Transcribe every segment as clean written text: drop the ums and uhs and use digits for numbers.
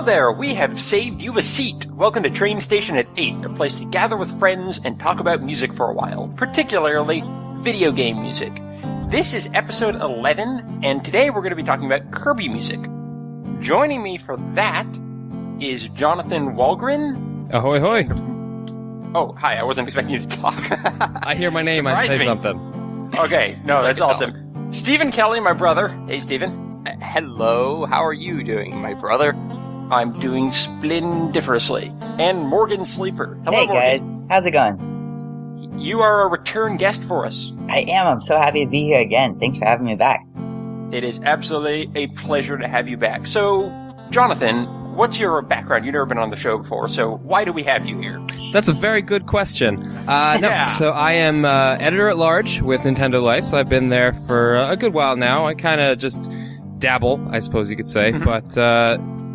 there, we have saved you a seat. Welcome to Train Station at 8, a place to gather with friends and talk about music for a while, particularly video game music. This is episode 11, and today we're going to be talking about Kirby music. Joining me for that is Jonathan Wahlgren. Ahoy, hoy. Oh, hi, I wasn't expecting you to talk. I hear my name, I say something. Okay, no, that's awesome. Stephen Kelly, my brother. Hey, Stephen. Hello, how are you doing, my brother? I'm doing splendiferously. And Morgan Sleeper. Hello, hey, Morgan. guys. How's it going? You are a return guest for us. I am. I'm so happy to be here again. Thanks for having me back. It is absolutely a pleasure to have you back. So, Jonathan, what's your background? You've never been on the show before, so why do we have you here? That's a very good question. So I am editor-at-large with Nintendo Life, so I've been there for a good while now. I kind of just dabble, I suppose you could say, but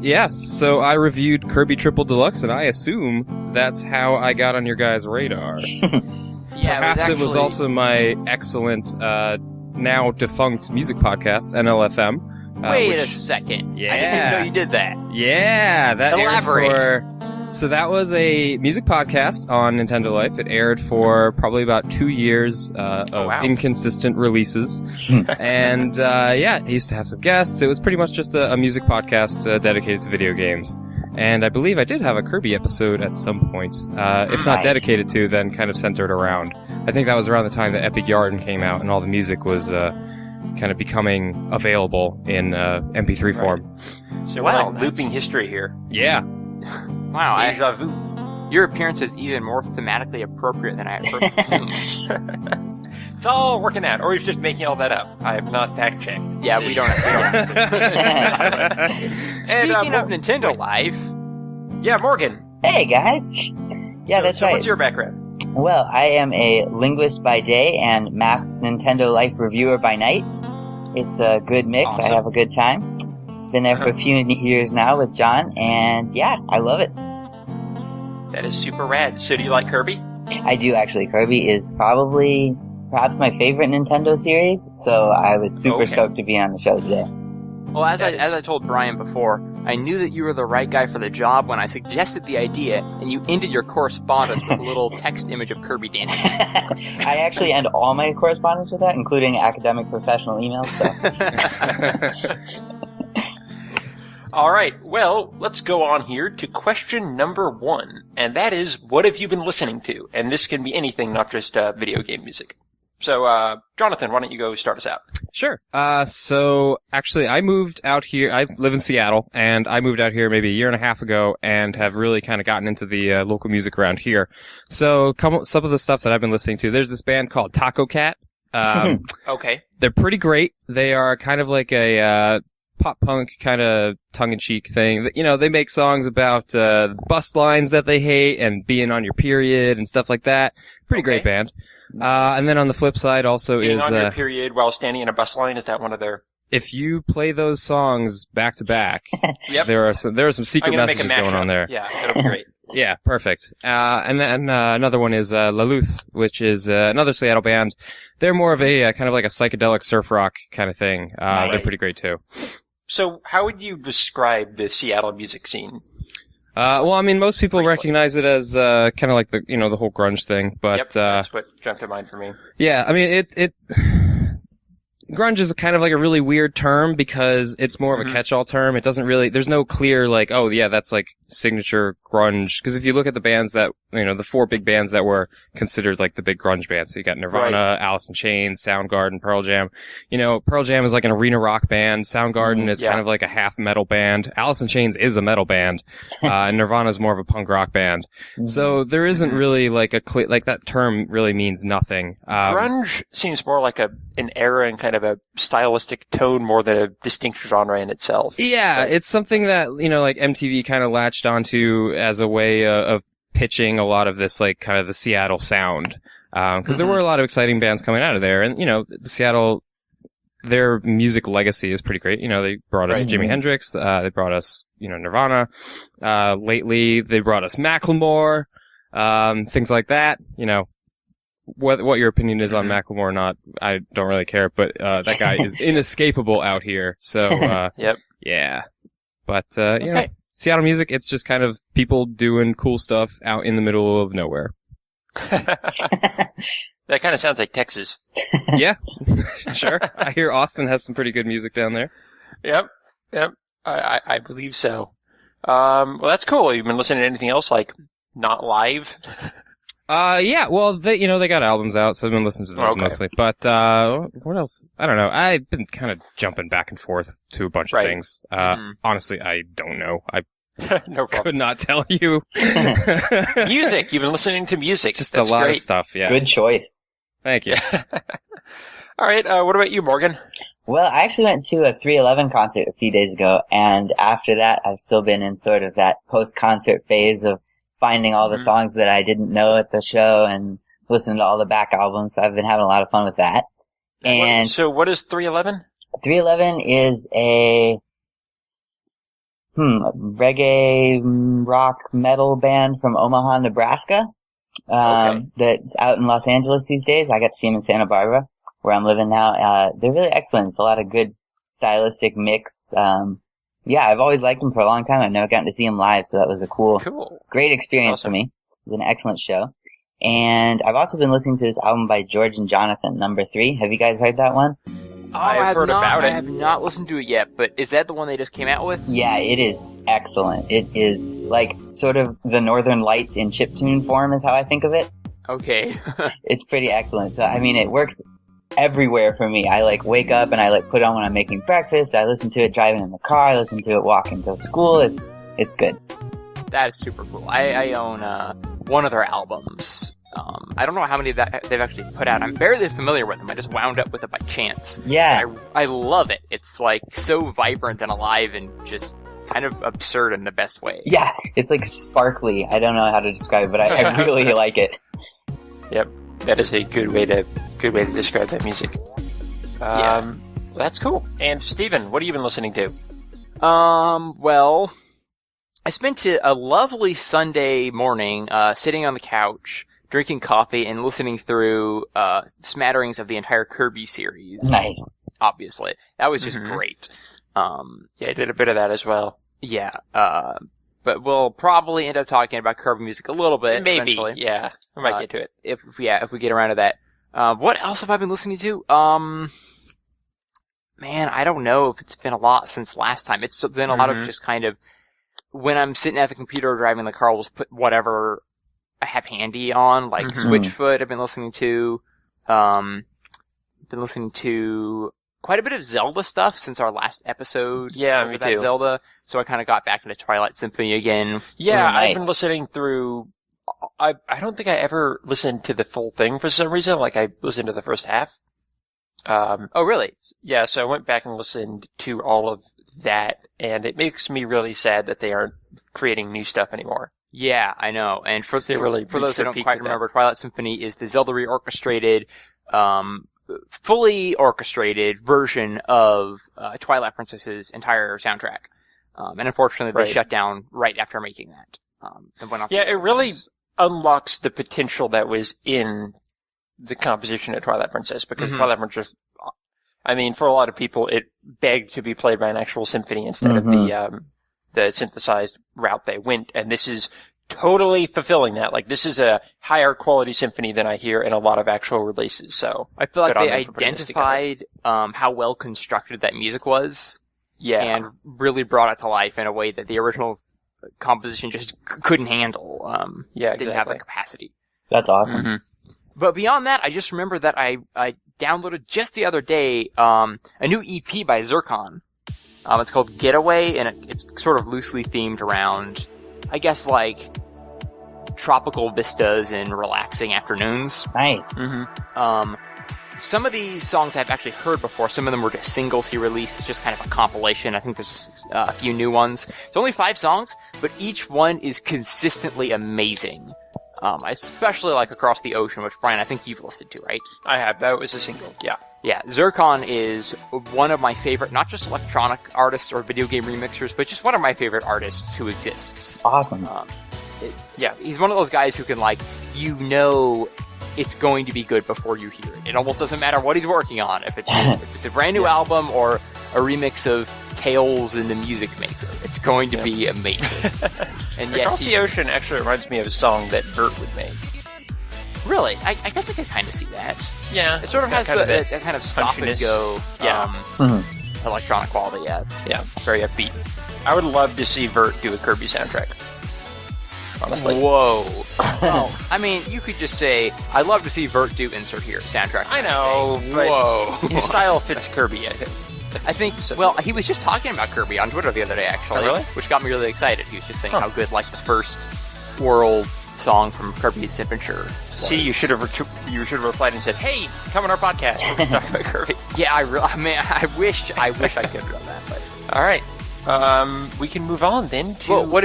yeah, so I reviewed Kirby Triple Deluxe, and I assume that's how I got on your guys' radar. Yeah, Perhaps it was also my excellent, now defunct music podcast, NLFM. Wait a second. Yeah. I didn't even know you did that. Yeah, that Elaborate. aired so that was a music podcast on Nintendo Life. It aired for probably about 2 years of inconsistent releases. And yeah, I used to have some guests. It was pretty much just a music podcast dedicated to video games. And I believe I did have a Kirby episode at some point. If not dedicated to, then kind of centered around. I think that was around the time that Grape Garden came out and all the music was kind of becoming available in MP3 form. So we're like looping history here. Yeah. Wow, Deja vu. Your appearance is even more thematically appropriate than I at first assumed. It's all working out, or he's just making all that up. I have not fact-checked. Yeah, we don't have Speaking of Nintendo Life... Yeah, Morgan. Hey, guys. Yeah, that's right. So what's your background? Well, I am a linguist by day and masked Nintendo Life reviewer by night. It's a good mix. Awesome. I have a good time. Been there for a few years now with John, and yeah, I love it. That is super rad. So do you like Kirby? I do, actually. Kirby is perhaps my favorite Nintendo series, so I was super stoked to be on the show today. Well, as I told Brian before, I knew that you were the right guy for the job when I suggested the idea, and you ended your correspondence with a little text image of Kirby dancing. I actually end all my correspondence with that, including academic professional emails. So. All right, well, let's go on here to question number 1, and that is, what have you been listening to? And this can be anything, not just video game music. So, Jonathan, why don't you go start us out? Sure. So actually I moved out here. I live in Seattle, and I moved out here maybe a year and a half ago and have really kind of gotten into the local music around here. So some of the stuff that I've been listening to, there's this band called Taco Cat. Okay. They're pretty great. They are kind of like a pop punk kind of tongue-in-cheek thing. You know, they make songs about bus lines that they hate and being on your period and stuff like that. Pretty great band. And then on the flip side also being is on your period while standing in a bus line, is that one of their... If you play those songs back to back, Yep. there are some secret messages going on there. Yeah, it'll be great. Yeah, perfect. And then another one is La Luz, which is another Seattle band. They're more of a kind of like a psychedelic surf rock kind of thing. Nice. They're pretty great too. So, how would you describe the Seattle music scene? Well, I mean, most people recognize it as kind of like the whole grunge thing, but Yep, that's what jumped to mind for me. Yeah, I mean, it grunge is kind of like a really weird term because it's more of a catch-all term. It doesn't really, there's no clear like, oh yeah, that's like signature grunge. Because if you look at the bands that, the 4 big bands that were considered like the big grunge bands, so you got Nirvana, Alice in Chains, Soundgarden, Pearl Jam. Pearl Jam is like an arena rock band. Soundgarden is kind of like a half metal band. Alice in Chains is a metal band. And Nirvana is more of a punk rock band. So there isn't really like like that term really means nothing. Grunge seems more like an era and kind of a stylistic tone more than a distinct genre in itself. Yeah, it's something that, like MTV kind of latched onto as a way of pitching a lot of this, like, kind of the Seattle sound. Cause there were a lot of exciting bands coming out of there. And, the Seattle, their music legacy is pretty great. They brought us Jimi Hendrix, they brought us, Nirvana. Lately, they brought us Macklemore, things like that. What your opinion is on Macklemore or not, I don't really care, but that guy is inescapable out here. So, Yep. yeah. But, Seattle music, it's just kind of people doing cool stuff out in the middle of nowhere. That kind of sounds like Texas. Yeah, sure. I hear Austin has some pretty good music down there. Yep. I believe so. Well, that's cool. You've been listening to anything else, like, not live? Yeah, well, they got albums out, so I've been listening to those mostly. But, what else? I don't know. I've been kind of jumping back and forth to a bunch of things. Honestly, I don't know. I no problem. could not tell you. Music. You've been listening to music. Just That's a lot great. of stuff, yeah. Good choice. Thank you. All right, what about you, Morgan? Well, I actually went to a 311 concert a few days ago, and after that, I've still been in sort of that post-concert phase of finding all the songs that I didn't know at the show and listening to all the back albums. So I've been having a lot of fun with that. And so what is 311? 311 is a reggae rock metal band from Omaha, Nebraska. That's out in Los Angeles these days. I got to see them in Santa Barbara, where I'm living now. They're really excellent. It's a lot of good stylistic mix. I've always liked them for a long time. I've never gotten to see them live, so that was a great experience for me. It was an excellent show. And I've also been listening to this album by George and Jonathan, number 3. Have you guys heard that one? I've heard about it. I have not listened to it yet, but is that the one they just came out with? Yeah, it is excellent. It is like sort of the Northern Lights in chiptune form is how I think of it. Okay. It's pretty excellent. So, I mean, it works everywhere for me. I wake up and I put it on when I'm making breakfast. I listen to it driving in the car. I listen to it walking to school. It's good. That is super cool. I own one of their albums. I don't know how many that they've actually put out. I'm barely familiar with them. I just wound up with it by chance. Yeah. I love it. It's so vibrant and alive and just kind of absurd in the best way. Yeah, it's sparkly. I don't know how to describe it, but I really like it. Yep, that is a good way to describe that music. That's cool. And Steven, what have you been listening to? Well, I spent a lovely Sunday morning sitting on the couch, drinking coffee, and listening through smatterings of the entire Kirby series. Nice. Obviously. That was just great. I did a bit of that as well. Yeah, but we'll probably end up talking about Kirby music a little bit. Maybe, eventually. yeah. We might get to it. If we get around to that. What else have I been listening to? Man, I don't know if it's been a lot since last time. It's been a lot of just kind of, when I'm sitting at the computer or driving the car, I'll just put whatever I have handy on, like Switchfoot I've been listening to. Been listening to quite a bit of Zelda stuff since our last episode. Yeah, was me about too. Zelda. So I kind of got back into Twilight Symphony again. Yeah, Nice. I've been listening through. I don't think I ever listened to the full thing for some reason. I listened to the first half. Oh, really? Yeah, so I went back and listened to all of that, and it makes me really sad that they aren't creating new stuff anymore. Yeah, I know. And for those who don't peak quite with remember, Twilight Symphony is the Zelda reorchestrated, fully orchestrated version of Twilight Princess's entire soundtrack. And unfortunately, they shut down right after making that. And went off Yeah, it really unlocks the potential that was in the composition of Twilight Princess, because Twilight Princess, I mean, for a lot of people, it begged to be played by an actual symphony instead of the synthesized route they went, and this is totally fulfilling that. This is a higher quality symphony than I hear in a lot of actual releases, so. I feel like they identified, how well constructed that music was. Yeah. And really brought it to life in a way that the original composition just couldn't handle. Didn't have the capacity. That's awesome. But beyond that, I just remember that I downloaded just the other day, a new EP by Zircon. It's called Getaway, and it's sort of loosely themed around, I guess, tropical vistas and relaxing afternoons. Nice. Some of these songs I've actually heard before. Some of them were just singles he released. It's just kind of a compilation. I think there's a few new ones. It's only 5 songs, but each one is consistently amazing. I especially like Across the Ocean, which, Brian, I think you've listened to, right? I have. That was a single, yeah. Yeah, Zircon is one of my favorite, not just electronic artists or video game remixers, but just one of my favorite artists who exists. Awesome. He's one of those guys who can, it's going to be good before you hear it. It almost doesn't matter what he's working on. If it's a brand new album or a remix of Tales in the Music Maker. It's going to be amazing. And Across the Ocean actually reminds me of a song that Bert would make. Really? I guess I could kind of see that. Yeah. It sort of has that kind of stop and go electronic quality, yeah. Yeah, very upbeat. I would love to see Bert do a Kirby soundtrack. Honestly. Whoa. Well, I mean, you could just say, I'd love to see Bert do insert here, soundtrack. I know, say, but whoa. his style fits Kirby, I think. I think, well, he was just talking about Kirby on Twitter the other day, actually. Oh, really? Which got me really excited. He was just saying how good, like, the first world song from Kirby's Adventure was. See, you should have replied and said, "Hey, come on our podcast. We're going to talk about Kirby." Yeah, I wish I could have done that. But all right. We can move on then to... Well, what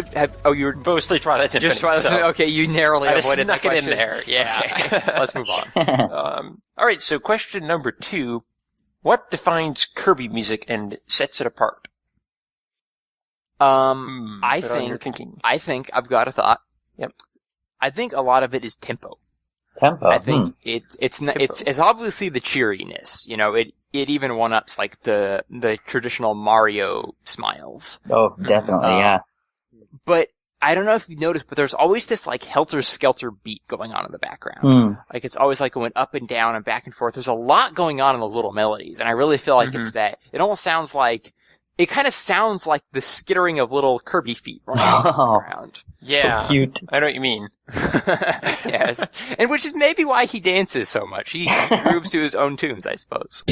you were... Mostly Twilight Symphony. Just Twilight Symphony. Okay, you narrowly avoided the question. Snuck it in there, yeah. Okay. Let's move on. All right, so question number 2. What defines Kirby music and sets it apart? I think I've got a thought. Yep. I think a lot of it is tempo. Tempo. I think it's obviously the cheeriness. You know, it even one-ups like the traditional Mario smiles. Oh, definitely, yeah. But I don't know if you've noticed, but there's always this like helter-skelter beat going on in the background. Like it's always like going up and down and back and forth. There's a lot going on in those little melodies, and I really feel like it's that. It almost sounds like, it kind of sounds like the skittering of little Kirby feet running across the ground. Yeah. So cute. I know what you mean. Yes. And which is maybe why he dances so much. He grooves to his own tunes, I suppose.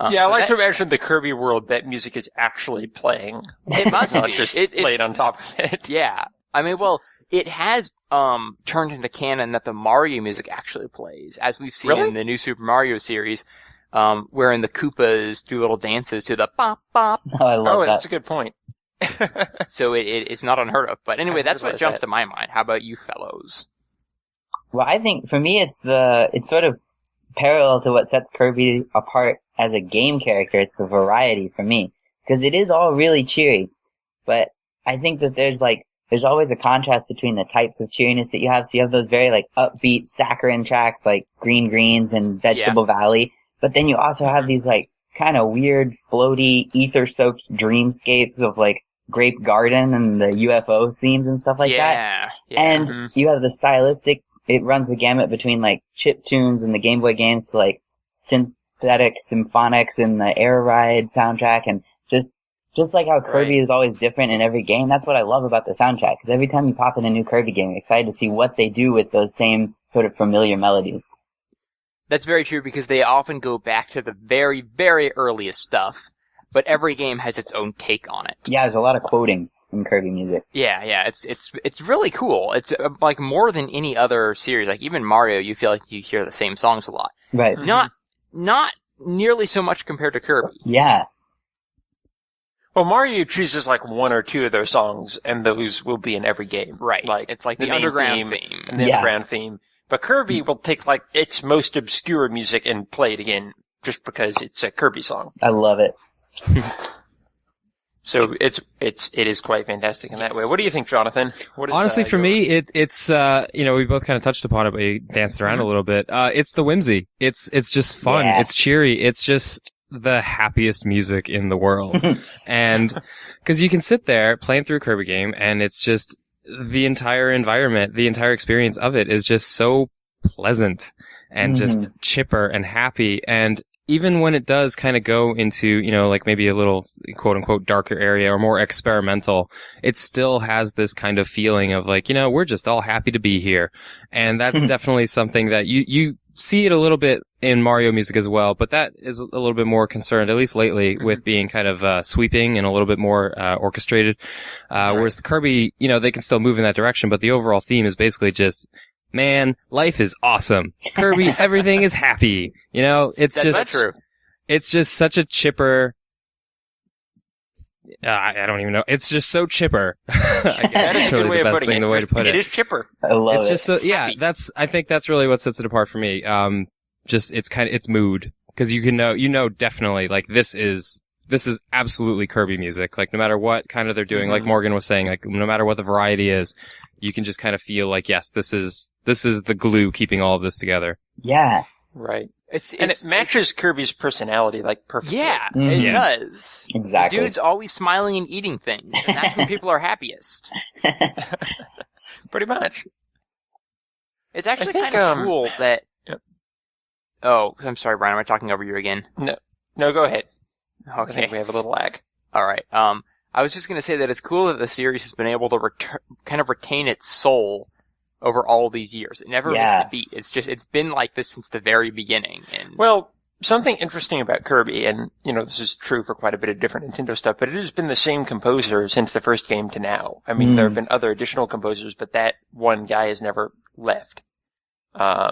Yeah, I like to imagine the Kirby world that music is actually playing. It must not be. just played on top of it. Yeah. I mean, well, it has turned into canon that the Mario music actually plays, as we've seen in the new Super Mario series, wherein the Koopas do little dances to the bop bop. Oh, I love that. That's a good point. So it's not unheard of. But anyway, that's what jumps to my mind. How about you fellows? Well, I think for me it's sort of parallel to what sets Kirby apart as a game character. It's the variety for me. Because it is all really cheery. But I think that there's always a contrast between the types of cheeriness that you have. So you have those very like upbeat saccharine tracks like Green Greens and Vegetable Valley. But then you also have these like kind of weird floaty ether-soaked dreamscapes of like Grape Garden and the UFO themes and stuff like that. Yeah. And you have the stylistic, it runs the gamut between like chip tunes and the Game Boy games to like synthetic symphonics and the Air Ride soundtrack, and just like how Kirby is always different in every game. That's what I love about the soundtrack, because every time you pop in a new Kirby game, you're excited to see what they do with those same sort of familiar melodies. That's very true, because they often go back to the very, very earliest stuff, but every game has its own take on it. Yeah, there's a lot of quoting in Kirby music. Yeah, it's really cool. It's like more than any other series. Like even Mario, you feel like you hear the same songs a lot. Right. Not nearly so much compared to Kirby. Yeah. Well, Mario chooses like one or two of those songs, and those will be in every game. Right. Like it's like the main underground theme. And the underground theme. But Kirby will take like its most obscure music and play it again just because it's a Kirby song. I love it. So it is quite fantastic in that way. What do you think, Jonathan? Honestly, for me, it's we both kind of touched upon it, but we danced around a little bit. It's the whimsy. It's just fun. Yeah. It's cheery. It's just the happiest music in the world. And cause you can sit there playing through a Kirby game, and it's just the entire environment, the entire experience of it is just so pleasant and just chipper and happy. And even when it does kind of go into, like maybe a little quote unquote darker area or more experimental, it still has this kind of feeling of like, we're just all happy to be here. And that's definitely something that you see it a little bit in Mario music as well, but that is a little bit more concerned, at least lately, with being kind of sweeping and a little bit more orchestrated. Whereas the Kirby, they can still move in that direction, but the overall theme is basically just, man, life is awesome. Kirby, everything is happy. That's true. It's just such a chipper. I don't even know. It's just so chipper. I guess that's really the best thing, the way to put it. It is chipper. I love it. It's just so, yeah, I think that's really what sets it apart for me. It's mood. Cause you can know definitely, like, this is absolutely Kirby music. Like, no matter what kind of they're doing, like Morgan was saying, like, no matter what the variety is, you can just kind of feel like, yes, this is the glue keeping all of this together. Yeah. Right. It matches Kirby's personality, like, perfectly. Yeah, it does. Exactly. The dude's always smiling and eating things, and that's when people are happiest. Pretty much. It's actually kind of cool that... Yep. Oh, I'm sorry, Brian, am I talking over you again? No, go ahead. Okay. I think we have a little lag. Alright, I was just gonna say that it's cool that the series has been able to kind of retain its soul over all these years. It never missed a beat. It's been like this since the very beginning. And well, something interesting about Kirby, and, this is true for quite a bit of different Nintendo stuff, but it has been the same composer since the first game to now. I mean, there have been other additional composers, but that one guy has never left. I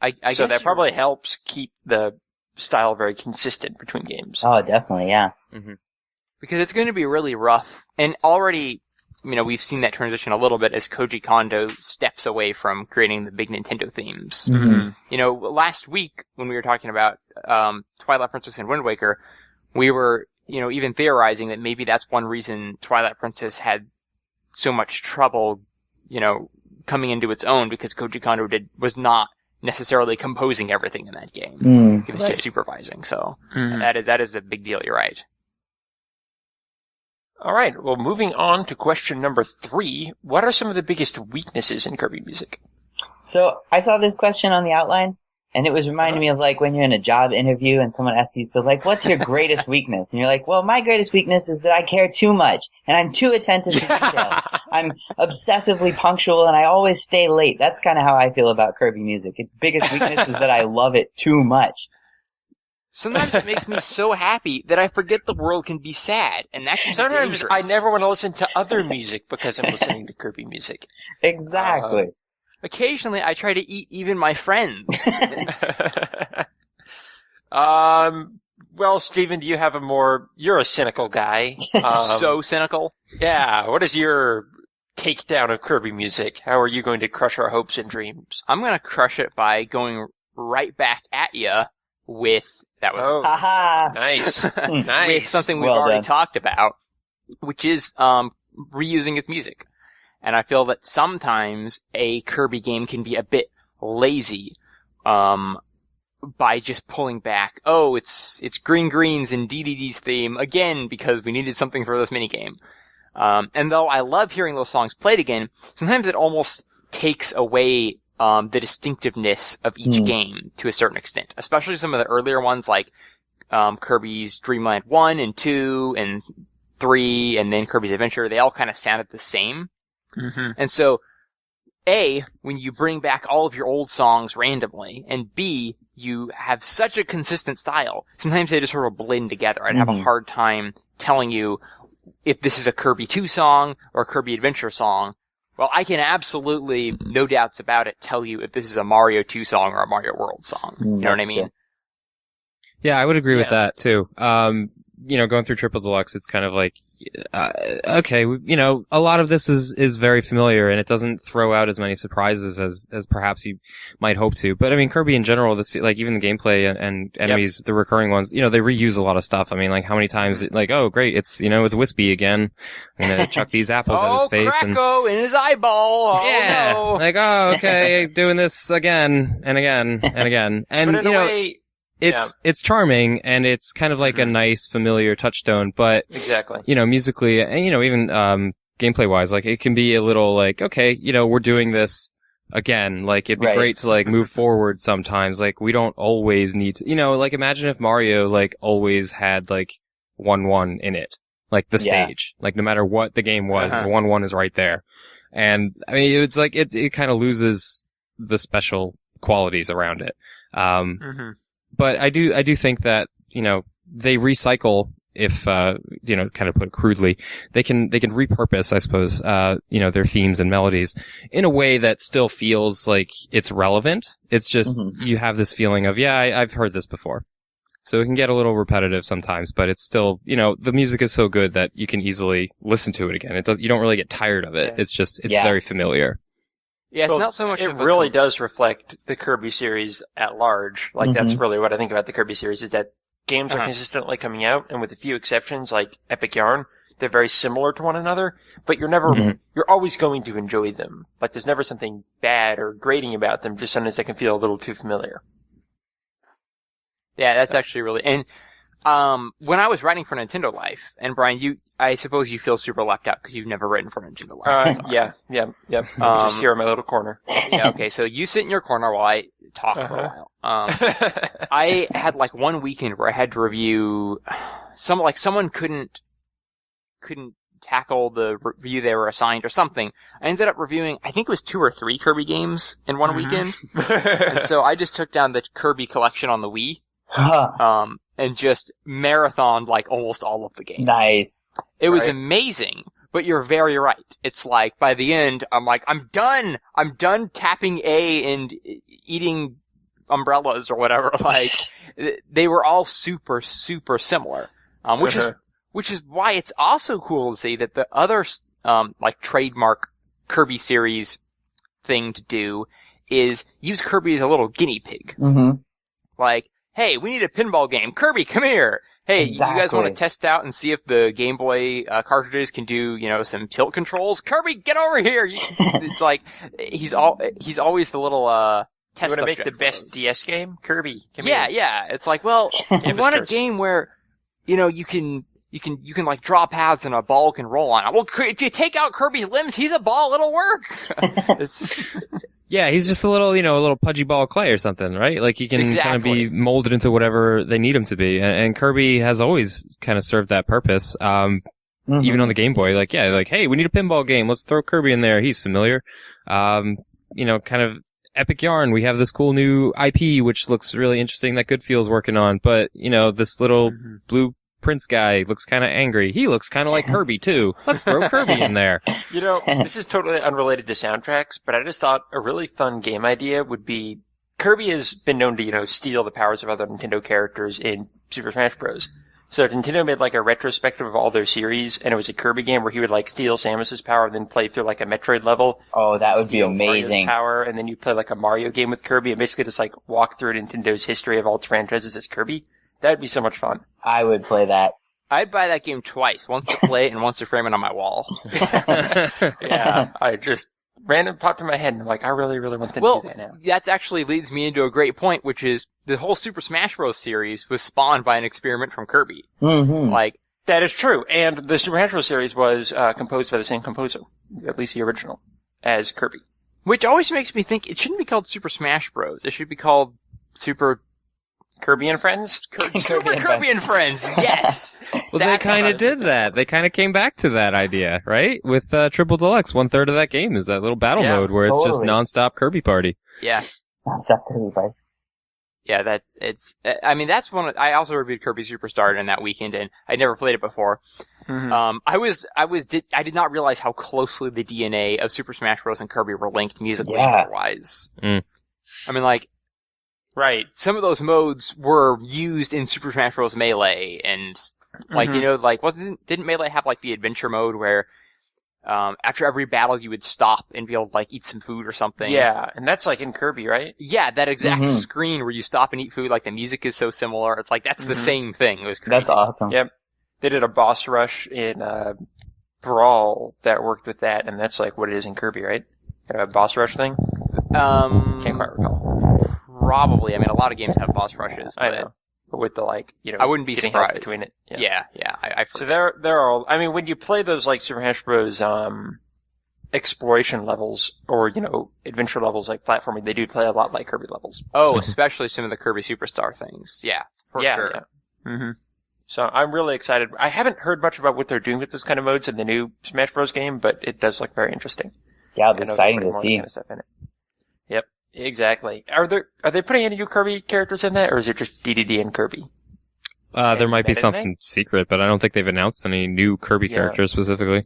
guess so that probably helps keep the style very consistent between games. Oh, definitely, yeah. Mm-hmm. Because it's going to be really rough. And already, we've seen that transition a little bit as Koji Kondo steps away from creating the big Nintendo themes. Mm-hmm. Last week when we were talking about Twilight Princess and Wind Waker, we were, even theorizing that maybe that's one reason Twilight Princess had so much trouble, coming into its own, because Koji Kondo was not necessarily composing everything in that game. He was just supervising. So that is a big deal. You're right. All right. Well, moving on to question number 3. What are some of the biggest weaknesses in Kirby music? So I saw this question on the outline, and it was reminding me of like when you're in a job interview and someone asks you, so like, what's your greatest weakness? And you're like, well, my greatest weakness is that I care too much, and I'm too attentive to detail. I'm obsessively punctual, and I always stay late. That's kind of how I feel about Kirby music. Its biggest weakness is that I love it too much. Sometimes it makes me so happy that I forget the world can be sad, and that can be Sometimes dangerous. I never want to listen to other music because I'm listening to Kirby music. Exactly. Occasionally, I try to eat even my friends. Well, Steven, do you have you're a cynical guy. So cynical? Yeah, what is your takedown of Kirby music? How are you going to crush our hopes and dreams? I'm gonna crush it by going right back at ya with, Haha. Nice. with something we've already talked about, which is, reusing its music. And I feel that sometimes a Kirby game can be a bit lazy, by just pulling back, it's Green Green's and DDD's theme again because we needed something for this minigame. And though I love hearing those songs played again, sometimes it almost takes away the distinctiveness of each game to a certain extent, especially some of the earlier ones like Kirby's Dream Land 1 and 2 and 3 and then Kirby's Adventure. They all kind of sounded the same. Mm-hmm. And so, A, when you bring back all of your old songs randomly, and B, you have such a consistent style, sometimes they just sort of blend together. I'd have a hard time telling you if this is a Kirby 2 song or a Kirby Adventure song. Well, I can absolutely, no doubts about it, tell you if this is a Mario 2 song or a Mario World song. You know what I mean? Yeah, I would agree with that, too. Going through Triple Deluxe, it's kind of like, okay, a lot of this is very familiar, and it doesn't throw out as many surprises as perhaps you might hope to. But I mean, Kirby in general, even the gameplay and enemies, the recurring ones, they reuse a lot of stuff. I mean, like how many times, oh great, it's Wispy again. I'm gonna chuck these apples at his face. Kracko in his eyeball. Yeah. No. Like, okay, doing this again and again and again. And, but in a way, it's charming, and it's kind of like a nice, familiar touchstone, but, exactly. Musically, and, even, gameplay-wise, like, it can be a little like, okay, we're doing this again. Like, it'd be great to, like, move forward sometimes. Like, we don't always need to, like, imagine if Mario, like, always had, like, 1-1 in it. Like, the stage. Like, no matter what the game was, 1-1 is right there. And, I mean, it's like, it kind of loses the special qualities around it. But I do think that, they recycle, if, kind of put it crudely, they can repurpose, I suppose, their themes and melodies in a way that still feels like it's relevant. It's just, you have this feeling of, I've heard this before. So it can get a little repetitive sometimes, but it's still, the music is so good that you can easily listen to it again. You don't really get tired of it. It's just, it's very familiar. Yeah, it's not so much. It really does reflect the Kirby series at large. Like, that's really what I think about the Kirby series, is that games are consistently coming out, and with a few exceptions, like Epic Yarn, they're very similar to one another, but you're always going to enjoy them. Like, there's never something bad or grating about them, just sometimes they can feel a little too familiar. Yeah, that's actually really, and when I was writing for Nintendo Life, and Brian, I suppose you feel super left out because you've never written for Nintendo Life. Yeah. I'm just here in my little corner. Yeah, okay, so you sit in your corner while I talk for a while. I had like one weekend where I had to review someone couldn't tackle the review they were assigned or something. I ended up reviewing, I think it was 2 or 3 Kirby games in one weekend. And so I just took down the Kirby collection on the Wii. And just marathoned like almost all of the games. Nice. It was amazing, but you're very right. It's like by the end, I'm like, I'm done. I'm done tapping A and eating umbrellas or whatever. Like they were all super, super similar. Which is why it's also cool to see that the other, like trademark Kirby series thing to do is use Kirby as a little guinea pig. Mm-hmm. Like, hey, we need a pinball game. Kirby, come here. Hey, Exactly. You guys want to test out and see if the Game Boy cartridges can do, some tilt controls? Kirby, get over here. It's like, he's always the little, test You want to make subject the for best those. DS game? Kirby, come here. Yeah. It's like, well, you want a game where, you can like draw paths and a ball can roll on it. Well, if you take out Kirby's limbs, he's a ball, it'll work. Yeah, he's just a little pudgy ball of clay or something, right? Like he can kind of be molded into whatever they need him to be. And Kirby has always kind of served that purpose. Even on the Game Boy, hey, we need a pinball game. Let's throw Kirby in there. He's familiar. Kind of Epic Yarn. We have this cool new IP, which looks really interesting that Goodfield's working on. But, this little blue Prince guy looks kind of angry. He looks kind of like Kirby too. Let's throw Kirby in there. This is totally unrelated to soundtracks, but I just thought a really fun game idea would be Kirby has been known to, steal the powers of other Nintendo characters in Super Smash Bros. So if Nintendo made like a retrospective of all their series and it was a Kirby game where he would like steal Samus's power and then play through like a Metroid level. Oh, that would be amazing. Mario's power, and then you play like a Mario game with Kirby and basically just like walk through Nintendo's history of all its franchises as Kirby. That'd be so much fun. I would play that. I'd buy that game twice. Once to play it and once to frame it on my wall. Yeah. I just random popped in my head and I'm like, I really, really want them to do that now. That actually leads me into a great point, which is the whole Super Smash Bros. Series was spawned by an experiment from Kirby. Mm-hmm. That is true. And the Super Smash Bros. Series was composed by the same composer, at least the original, as Kirby. Which always makes me think it shouldn't be called Super Smash Bros. It should be called Super Kirby and Friends? Super Kirby and Friends, yes! Well, they kind of did that. They kind of came back to that idea, right? With Triple Deluxe, 1/3 of that game is that little battle mode where it's just nonstop Kirby Party. Yeah. Nonstop Kirby Party. Yeah, that's I also reviewed Kirby Superstar in that weekend, and I'd never played it before. Mm-hmm. I did not realize how closely the DNA of Super Smash Bros. And Kirby were linked musically and otherwise. Mm. I mean, right, some of those modes were used in Super Smash Bros. Melee, and, didn't Melee have, the adventure mode where, after every battle you would stop and be able to, eat some food or something? Yeah, and that's, in Kirby, right? Yeah, that exact screen where you stop and eat food, the music is so similar. It's that's the same thing. It was crazy. That's awesome. Yep. They did a boss rush in, Brawl that worked with that, and that's, what it is in Kirby, right? Kind of a boss rush thing? Can't quite recall. Probably. I mean, a lot of games have boss rushes. I know. But with the, I wouldn't be surprised. Between it. Yeah. So there are, I mean, when you play those, Super Smash Bros., exploration levels, or, adventure levels, platforming, they do play a lot like Kirby levels. Oh, especially some of the Kirby Superstar things. Yeah, for sure. Yeah. Mm-hmm. So I'm really excited. I haven't heard much about what they're doing with those kind of modes in the new Smash Bros. Game, but it does look very interesting. Yeah, it'll be exciting to see. Kind of stuff in it. Yep. Exactly. Are they putting any new Kirby characters in that, or is it just DDD and Kirby? There might be something secret, but I don't think they've announced any new Kirby characters specifically.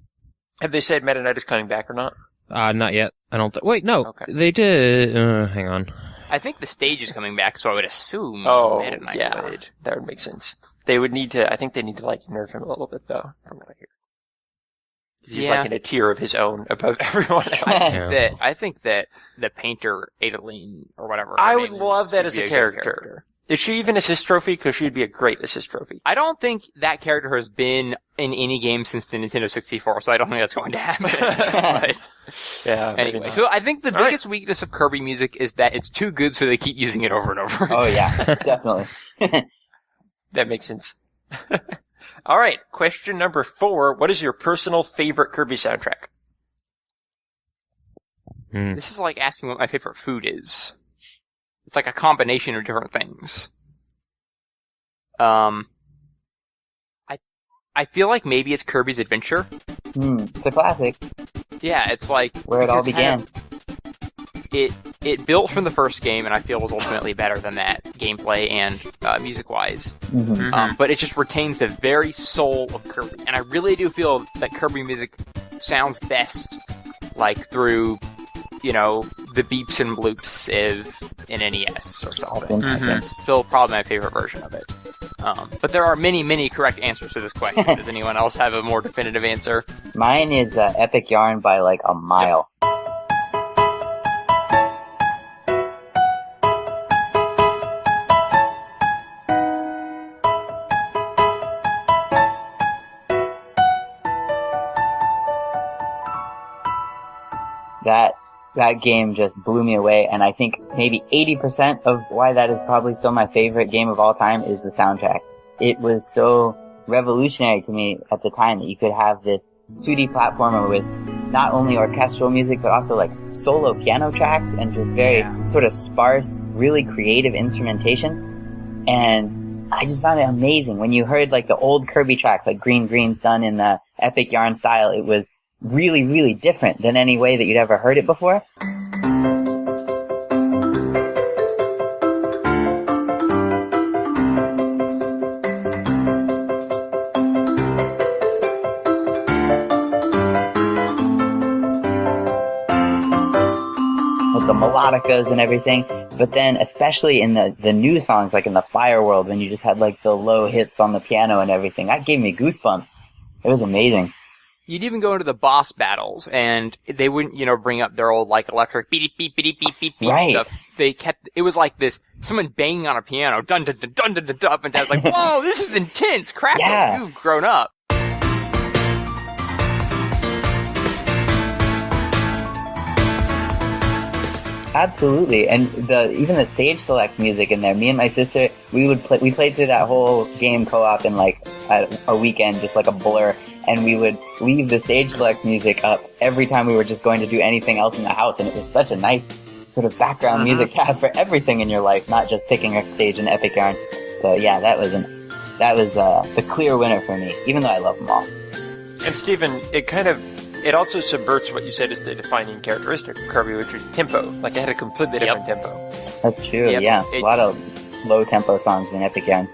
Have they said Meta Knight is coming back or not? Not yet. I don't wait, no. Okay. They did, hang on. I think the stage is coming back, so I would assume Meta Knight would. That would make sense. They would need to, I think they need to nerf him a little bit though, from what I hear. He's in a tier of his own above everyone else. I think that the painter, Adeline, or whatever. I would love that as a character. Is she even assist trophy? Because she'd be a great assist trophy. I don't think that character has been in any game since the Nintendo 64, so I don't think that's going to happen. But yeah. Anyway, so I think the biggest weakness of Kirby music is that it's too good, so they keep using it over and over. Oh yeah, definitely. That makes sense. All right, question number 4. What is your personal favorite Kirby soundtrack? This is like asking what my favorite food is. It's like a combination of different things. I feel like maybe it's Kirby's Adventure. It's a classic. Yeah, it's like where it all began. It built from the first game, and I feel was ultimately better than that, gameplay and music-wise. But it just retains the very soul of Kirby. And I really do feel that Kirby music sounds best, like, through, you know, the beeps and bloops in NES or something. That's still probably my favorite version of it. But there are many, many correct answers to this question. Does anyone else have a more definitive answer? Mine is Epic Yarn by, like, a mile. Yep. That game just blew me away, and I think maybe 80% of why that is probably still my favorite game of all time is the soundtrack. It was so revolutionary to me at the time that you could have this 2D platformer with not only orchestral music, but also like solo piano tracks and just very sort of sparse, really creative instrumentation. And I just found it amazing. When you heard like the old Kirby tracks, like Green Green's done in the Epic Yarn style, it was really, really different than any way that you'd ever heard it before. With the melodicas and everything. But then, especially in the new songs, like in the Fire World, when you just had like the low hits on the piano and everything, that gave me goosebumps. It was amazing. You'd even go into the boss battles, and they wouldn't, you know, bring up their old, like, electric beep, beep, beep, beep, beep, beep stuff. They kept, it was like this, someone banging on a piano, dun, dun, dun, dun, dun, dun, dun, and I was like, whoa, this is intense, crackle, you've grown up. Absolutely, and even the stage select music in there. Me and my sister, we played through that whole game co-op in like a weekend, just like a blur. And we would leave the stage select music up every time we were just going to do anything else in the house. And it was such a nice sort of background music to have for everything in your life, not just picking a stage in Epic Yarn. So yeah, that was the clear winner for me, even though I love them all. And Stephen, it also subverts what you said is the defining characteristic of Kirby, which is tempo. Like, it had a completely different tempo. That's true, yeah. A lot of low tempo songs in Epic Yarn.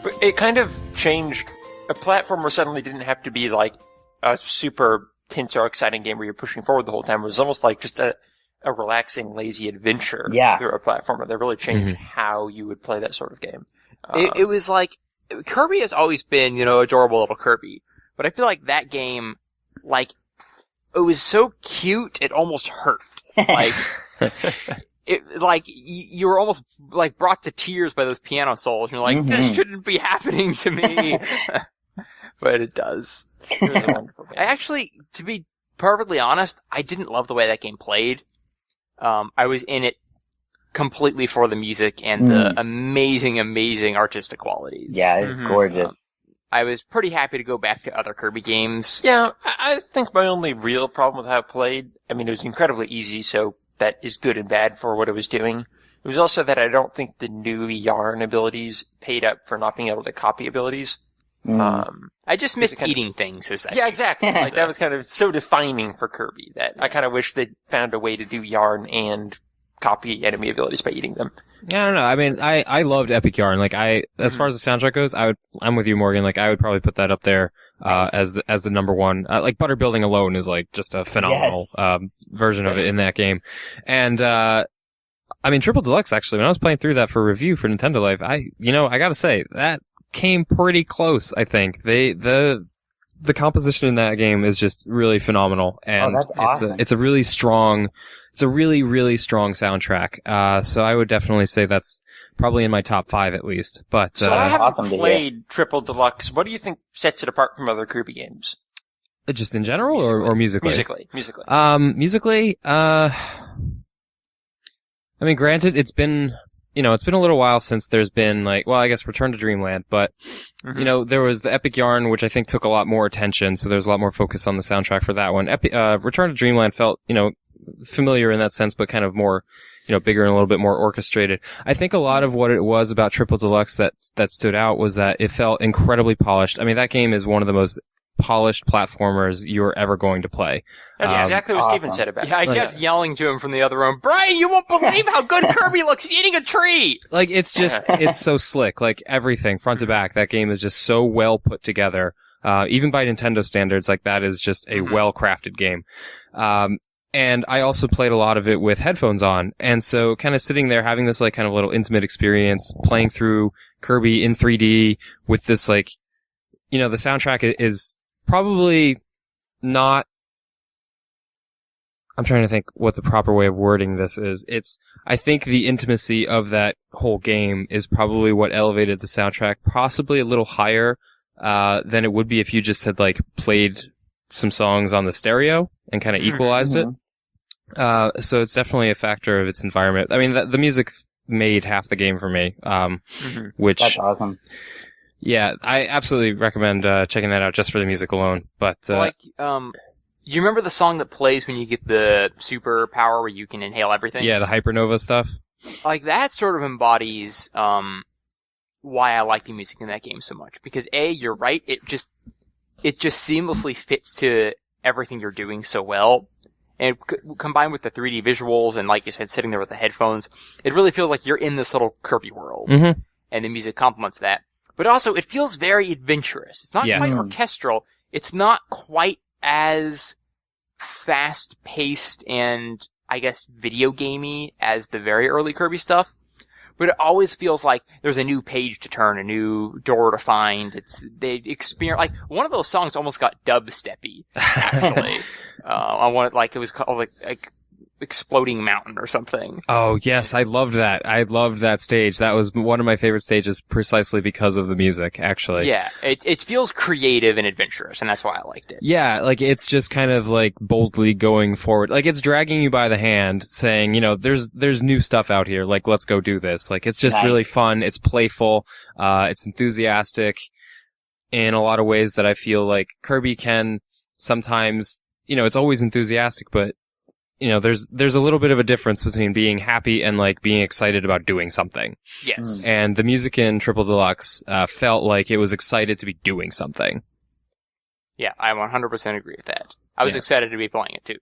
But it kind of changed. A platformer suddenly didn't have to be like a super tense or exciting game where you're pushing forward the whole time. It was almost like just a relaxing, lazy adventure through a platformer that really changed how you would play that sort of game. It was like, Kirby has always been, you know, adorable little Kirby. But I feel like that game, like, it was so cute, it almost hurt. Like, you were almost, like, brought to tears by those piano solos. You're like, this shouldn't be happening to me. But it does. It was a wonderful game. I actually, to be perfectly honest, I didn't love the way that game played. I was in it completely for the music and the amazing, amazing artistic qualities. Yeah, it's gorgeous. I was pretty happy to go back to other Kirby games. Yeah, I think my only real problem with how it played, I mean, it was incredibly easy, so that is good and bad for what it was doing. It was also that I don't think the new Yarn abilities paid up for not being able to copy abilities. I just missed eating things. Yeah, exactly. Like, that was kind of so defining for Kirby that I kind of wish they'd found a way to do Yarn and copy enemy abilities by eating them. Yeah, I don't know. I mean, I loved Epic Yarn. Like, as far as the soundtrack goes, I'm with you, Morgan. Like, I would probably put that up there, as the number one. Like, Butter Building alone is like just a phenomenal, version of it in that game. And, I mean, Triple Deluxe, actually, when I was playing through that for review for Nintendo Life, I gotta say, that came pretty close, I think. The the composition in that game is just really phenomenal, and that's awesome. it's a really strong soundtrack. So I would definitely say that's probably in my top 5 at least. But so I haven't awesome played Triple Deluxe. What do you think sets it apart from other Kirby games? just in general, or musically? Musically. I mean, granted, it's been a little while since there's been like, well, I guess Return to Dreamland, but there was the Epic Yarn, which I think took a lot more attention, so there's a lot more focus on the soundtrack for that one. Return to Dreamland felt, familiar in that sense, but kind of more, bigger and a little bit more orchestrated. I think a lot of what it was about Triple Deluxe that stood out was that it felt incredibly polished. I mean, that game is one of the most polished platformers you're ever going to play. That's exactly what Steven said about it. Yeah, I kept yelling to him from the other room, Brian, you won't believe how good Kirby looks eating a tree! Like, it's just, it's so slick. Like, everything, front to back, that game is just so well put together. Even by Nintendo standards, like, that is just a well-crafted game. And I also played a lot of it with headphones on. And so kind of sitting there having this, like, kind of little intimate experience, playing through Kirby in 3D with this, like, the soundtrack is probably not, I'm trying to think what the proper way of wording this is. I think the intimacy of that whole game is probably what elevated the soundtrack possibly a little higher, than it would be if you just had, like, played some songs on the stereo and kind of equalized it. So it's definitely a factor of its environment. I mean, the music made half the game for me, which. That's awesome. Yeah, I absolutely recommend checking that out just for the music alone. But you remember the song that plays when you get the superpower where you can inhale everything? Yeah, the Hypernova stuff. Like, that sort of embodies why I like the music in that game so much. Because you're right, it just seamlessly fits to everything you're doing so well. And combined with the 3D visuals and, like you said, sitting there with the headphones, it really feels like you're in this little Kirby world. And the music complements that. But also, it feels very adventurous. It's not quite orchestral. It's not quite as fast-paced and, I guess, video gamey as the very early Kirby stuff. But it always feels like there's a new page to turn, a new door to find. They experience, like, one of those songs almost got dubsteppy, actually. I wanted, like, it was called, like Exploding Mountain or something. Oh, yes, I loved that. I loved that stage. That was one of my favorite stages precisely because of the music, actually. Yeah, it feels creative and adventurous, and that's why I liked it. Yeah, like, it's just kind of, like, boldly going forward. Like, it's dragging you by the hand, saying, there's new stuff out here, like, let's go do this. Like, it's just really fun, it's playful, it's enthusiastic in a lot of ways that I feel like Kirby can sometimes, it's always enthusiastic, but there's a little bit of a difference between being happy and, like, being excited about doing something. Yes. And the music in Triple Deluxe felt like it was excited to be doing something. Yeah, I 100% agree with that. I was excited to be playing it, too.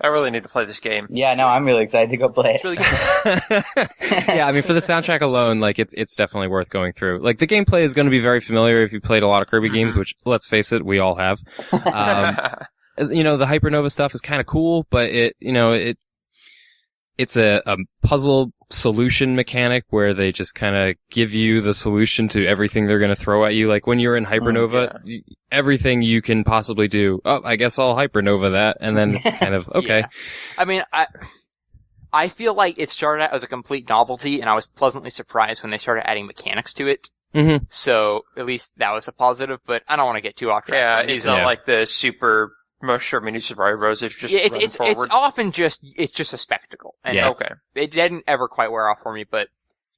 I really need to play this game. Yeah, no, I'm really excited to go play it. It's really good. Yeah, I mean, for the soundtrack alone, like, it's definitely worth going through. Like, the gameplay is going to be very familiar if you played a lot of Kirby games, which, let's face it, we all have. The Hypernova stuff is kind of cool, but it's a puzzle solution mechanic where they just kind of give you the solution to everything they're going to throw at you. Like, when you're in Hypernova, everything you can possibly do, I guess I'll Hypernova that, and then it's kind of, okay. Yeah. I mean, I feel like it started out as a complete novelty, and I was pleasantly surprised when they started adding mechanics to it. So, at least that was a positive, but I don't want to get too off track. Yeah, it's not like the super most Mini Super Mario Bros. It's just it's often just a spectacle. And okay. It didn't ever quite wear off for me, but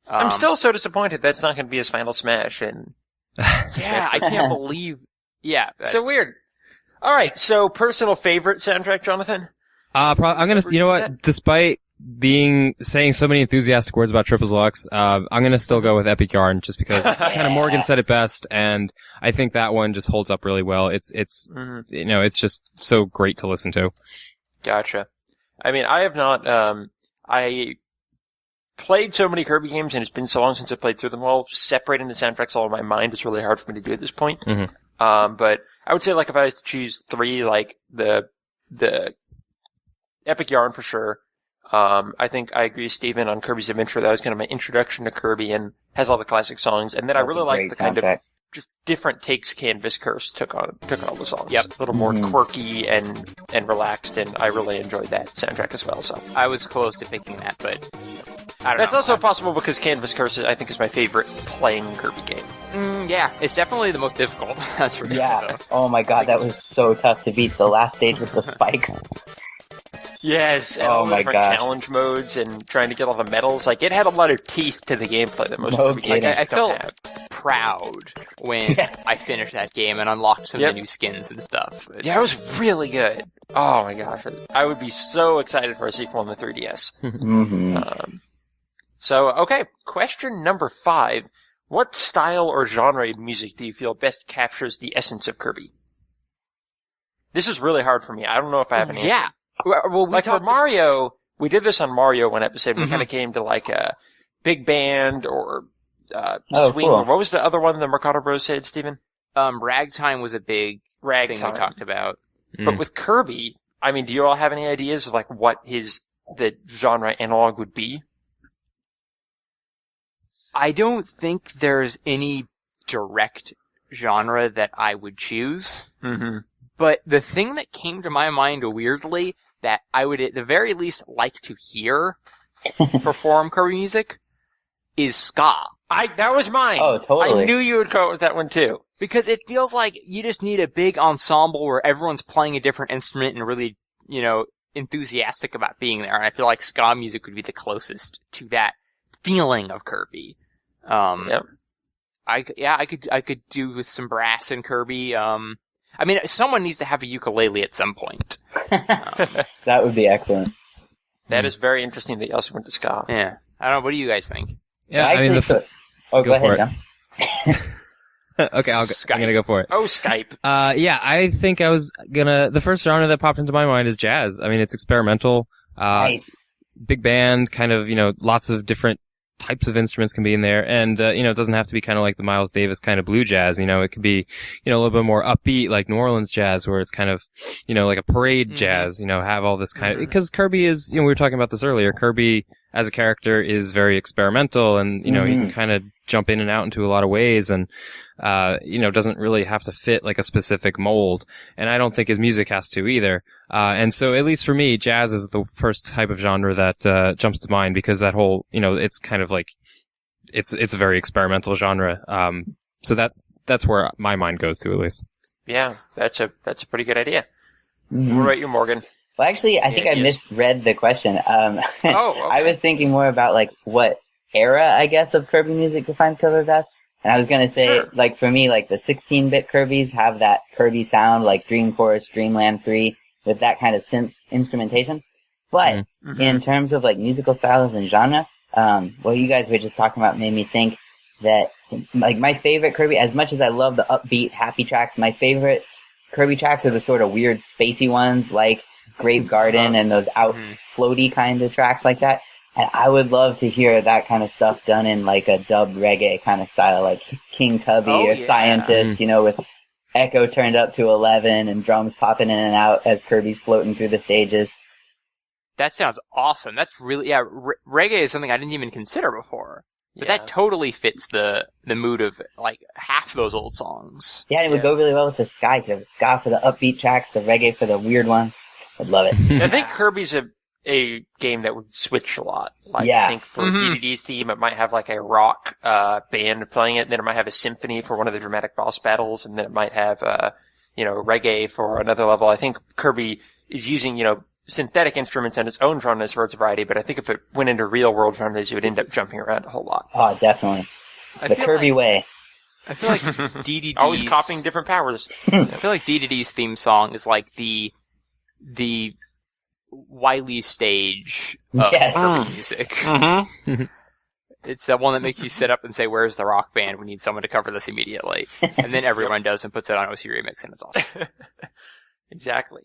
I'm still so disappointed that's not going to be his final Smash. And yeah, I can't believe. Yeah, so weird. All right, so personal favorite soundtrack, Jonathan? I'm gonna. You know what? Despite saying so many enthusiastic words about Triple Deluxe, I'm gonna still go with Epic Yarn just because kind of Morgan said it best, and I think that one just holds up really well. It's it's just so great to listen to. Gotcha. I mean, I have not, I played so many Kirby games and it's been so long since I played through them all. Separating the soundtracks all in my mind is really hard for me to do at this point. But I would say, like, if I was to choose 3, like, the Epic Yarn for sure. I think I agree with Steven on Kirby's Adventure. That was kind of my introduction to Kirby and has all the classic songs. And then I really like the kind of just different takes Canvas Curse took on all the songs. Yep. A little more quirky and relaxed, and I really enjoyed that soundtrack as well. So I was close to picking that, but I don't know. That's also possible because Canvas Curse, I think, is my favorite playing Kirby game. Yeah, it's definitely the most difficult. That's for sure. Yeah. Oh my god, that was so tough to beat. The last stage with the spikes. Yes, and all the different challenge modes and trying to get all the medals. Like, it had a lot of teeth to the gameplay that most Kirby games I don't felt have. proud when I finished that game and unlocked some of the new skins and stuff. Yeah, it was really good. Oh my gosh. I would be so excited for a sequel on the 3DS. So, okay, question number 5. What style or genre of music do you feel best captures the essence of Kirby? This is really hard for me. I don't know if I have an answer. Yeah. Well, for Mario, we did this on Mario one episode. We kind of came to like a big band or swing. Cool. What was the other one the Mercado Bros said, Steven? Ragtime was a big thing we talked about. But with Kirby, I mean, do you all have any ideas of like what the genre analog would be? I don't think there's any direct genre that I would choose. But the thing that came to my mind weirdly that I would at the very least like to hear perform Kirby music is ska. That was mine. Oh, totally. I knew you would go with that one too. Because it feels like you just need a big ensemble where everyone's playing a different instrument and really, enthusiastic about being there. And I feel like ska music would be the closest to that feeling of Kirby. Yep. I could do with some brass in Kirby. I mean, someone needs to have a ukulele at some point. That would be excellent. That is very interesting that you also went to ska. Yeah. I don't know. What do you guys think? Yeah, I mean, go ahead, John. Okay, I'm gonna go for it. Oh, Skype. Yeah, I think the first genre that popped into my mind is jazz. I mean, it's experimental, Nice. big band, kind of, lots of different types of instruments can be in there. And, it doesn't have to be kind of like the Miles Davis kind of blue jazz. It could be, a little bit more upbeat, like New Orleans jazz, where it's kind of, like a parade jazz, have all this kind of, because Kirby is, we were talking about this earlier. Kirby as a character is very experimental and, he can kind of jump in and out into a lot of ways and, doesn't really have to fit like a specific mold. And I don't think his music has to either. And so at least for me, jazz is the first type of genre that, jumps to mind because that whole, it's kind of like, it's a very experimental genre. So that's where my mind goes to at least. Yeah, that's a pretty good idea. What about you, Morgan? Well, actually, I think I misread the question. Okay. I was thinking more about like what era, I guess, of Kirby music defines Kirby best. And I was gonna say, like, for me, like, the 16-bit Kirbys have that Kirby sound, like Dream Force, Dreamland 3, with that kind of synth instrumentation. But, in terms of, like, musical styles and genre, what you guys were just talking about made me think that, like, my favorite Kirby, as much as I love the upbeat, happy tracks, my favorite Kirby tracks are the sort of weird, spacey ones, like Grape Garden and those floaty kind of tracks like that. And I would love to hear that kind of stuff done in like a dubbed reggae kind of style, like King Tubby or Scientist, with echo turned up to 11 and drums popping in and out as Kirby's floating through the stages. That sounds awesome. That's really, reggae is something I didn't even consider before. But that totally fits the mood of like half those old songs. Yeah, and it would go really well with the ska. The ska for the upbeat tracks, the reggae for the weird ones. I'd love it. I think Kirby's a game that would switch a lot. Like, I think for DDD's theme, it might have like a rock band playing it, and then it might have a symphony for one of the dramatic boss battles, and then it might have reggae for another level. I think Kirby is using synthetic instruments and its own genres for its variety, but I think if it went into real world genres, you would end up jumping around a whole lot. Oh, definitely. The Kirby way. I feel like DDD's always copying different powers. I feel like DDD's theme song is like the Wily stage of Kirby music. It's that one that makes you sit up and say, "Where's the rock band? We need someone to cover this immediately." And then everyone does and puts it on OC Remix, and it's awesome. Exactly.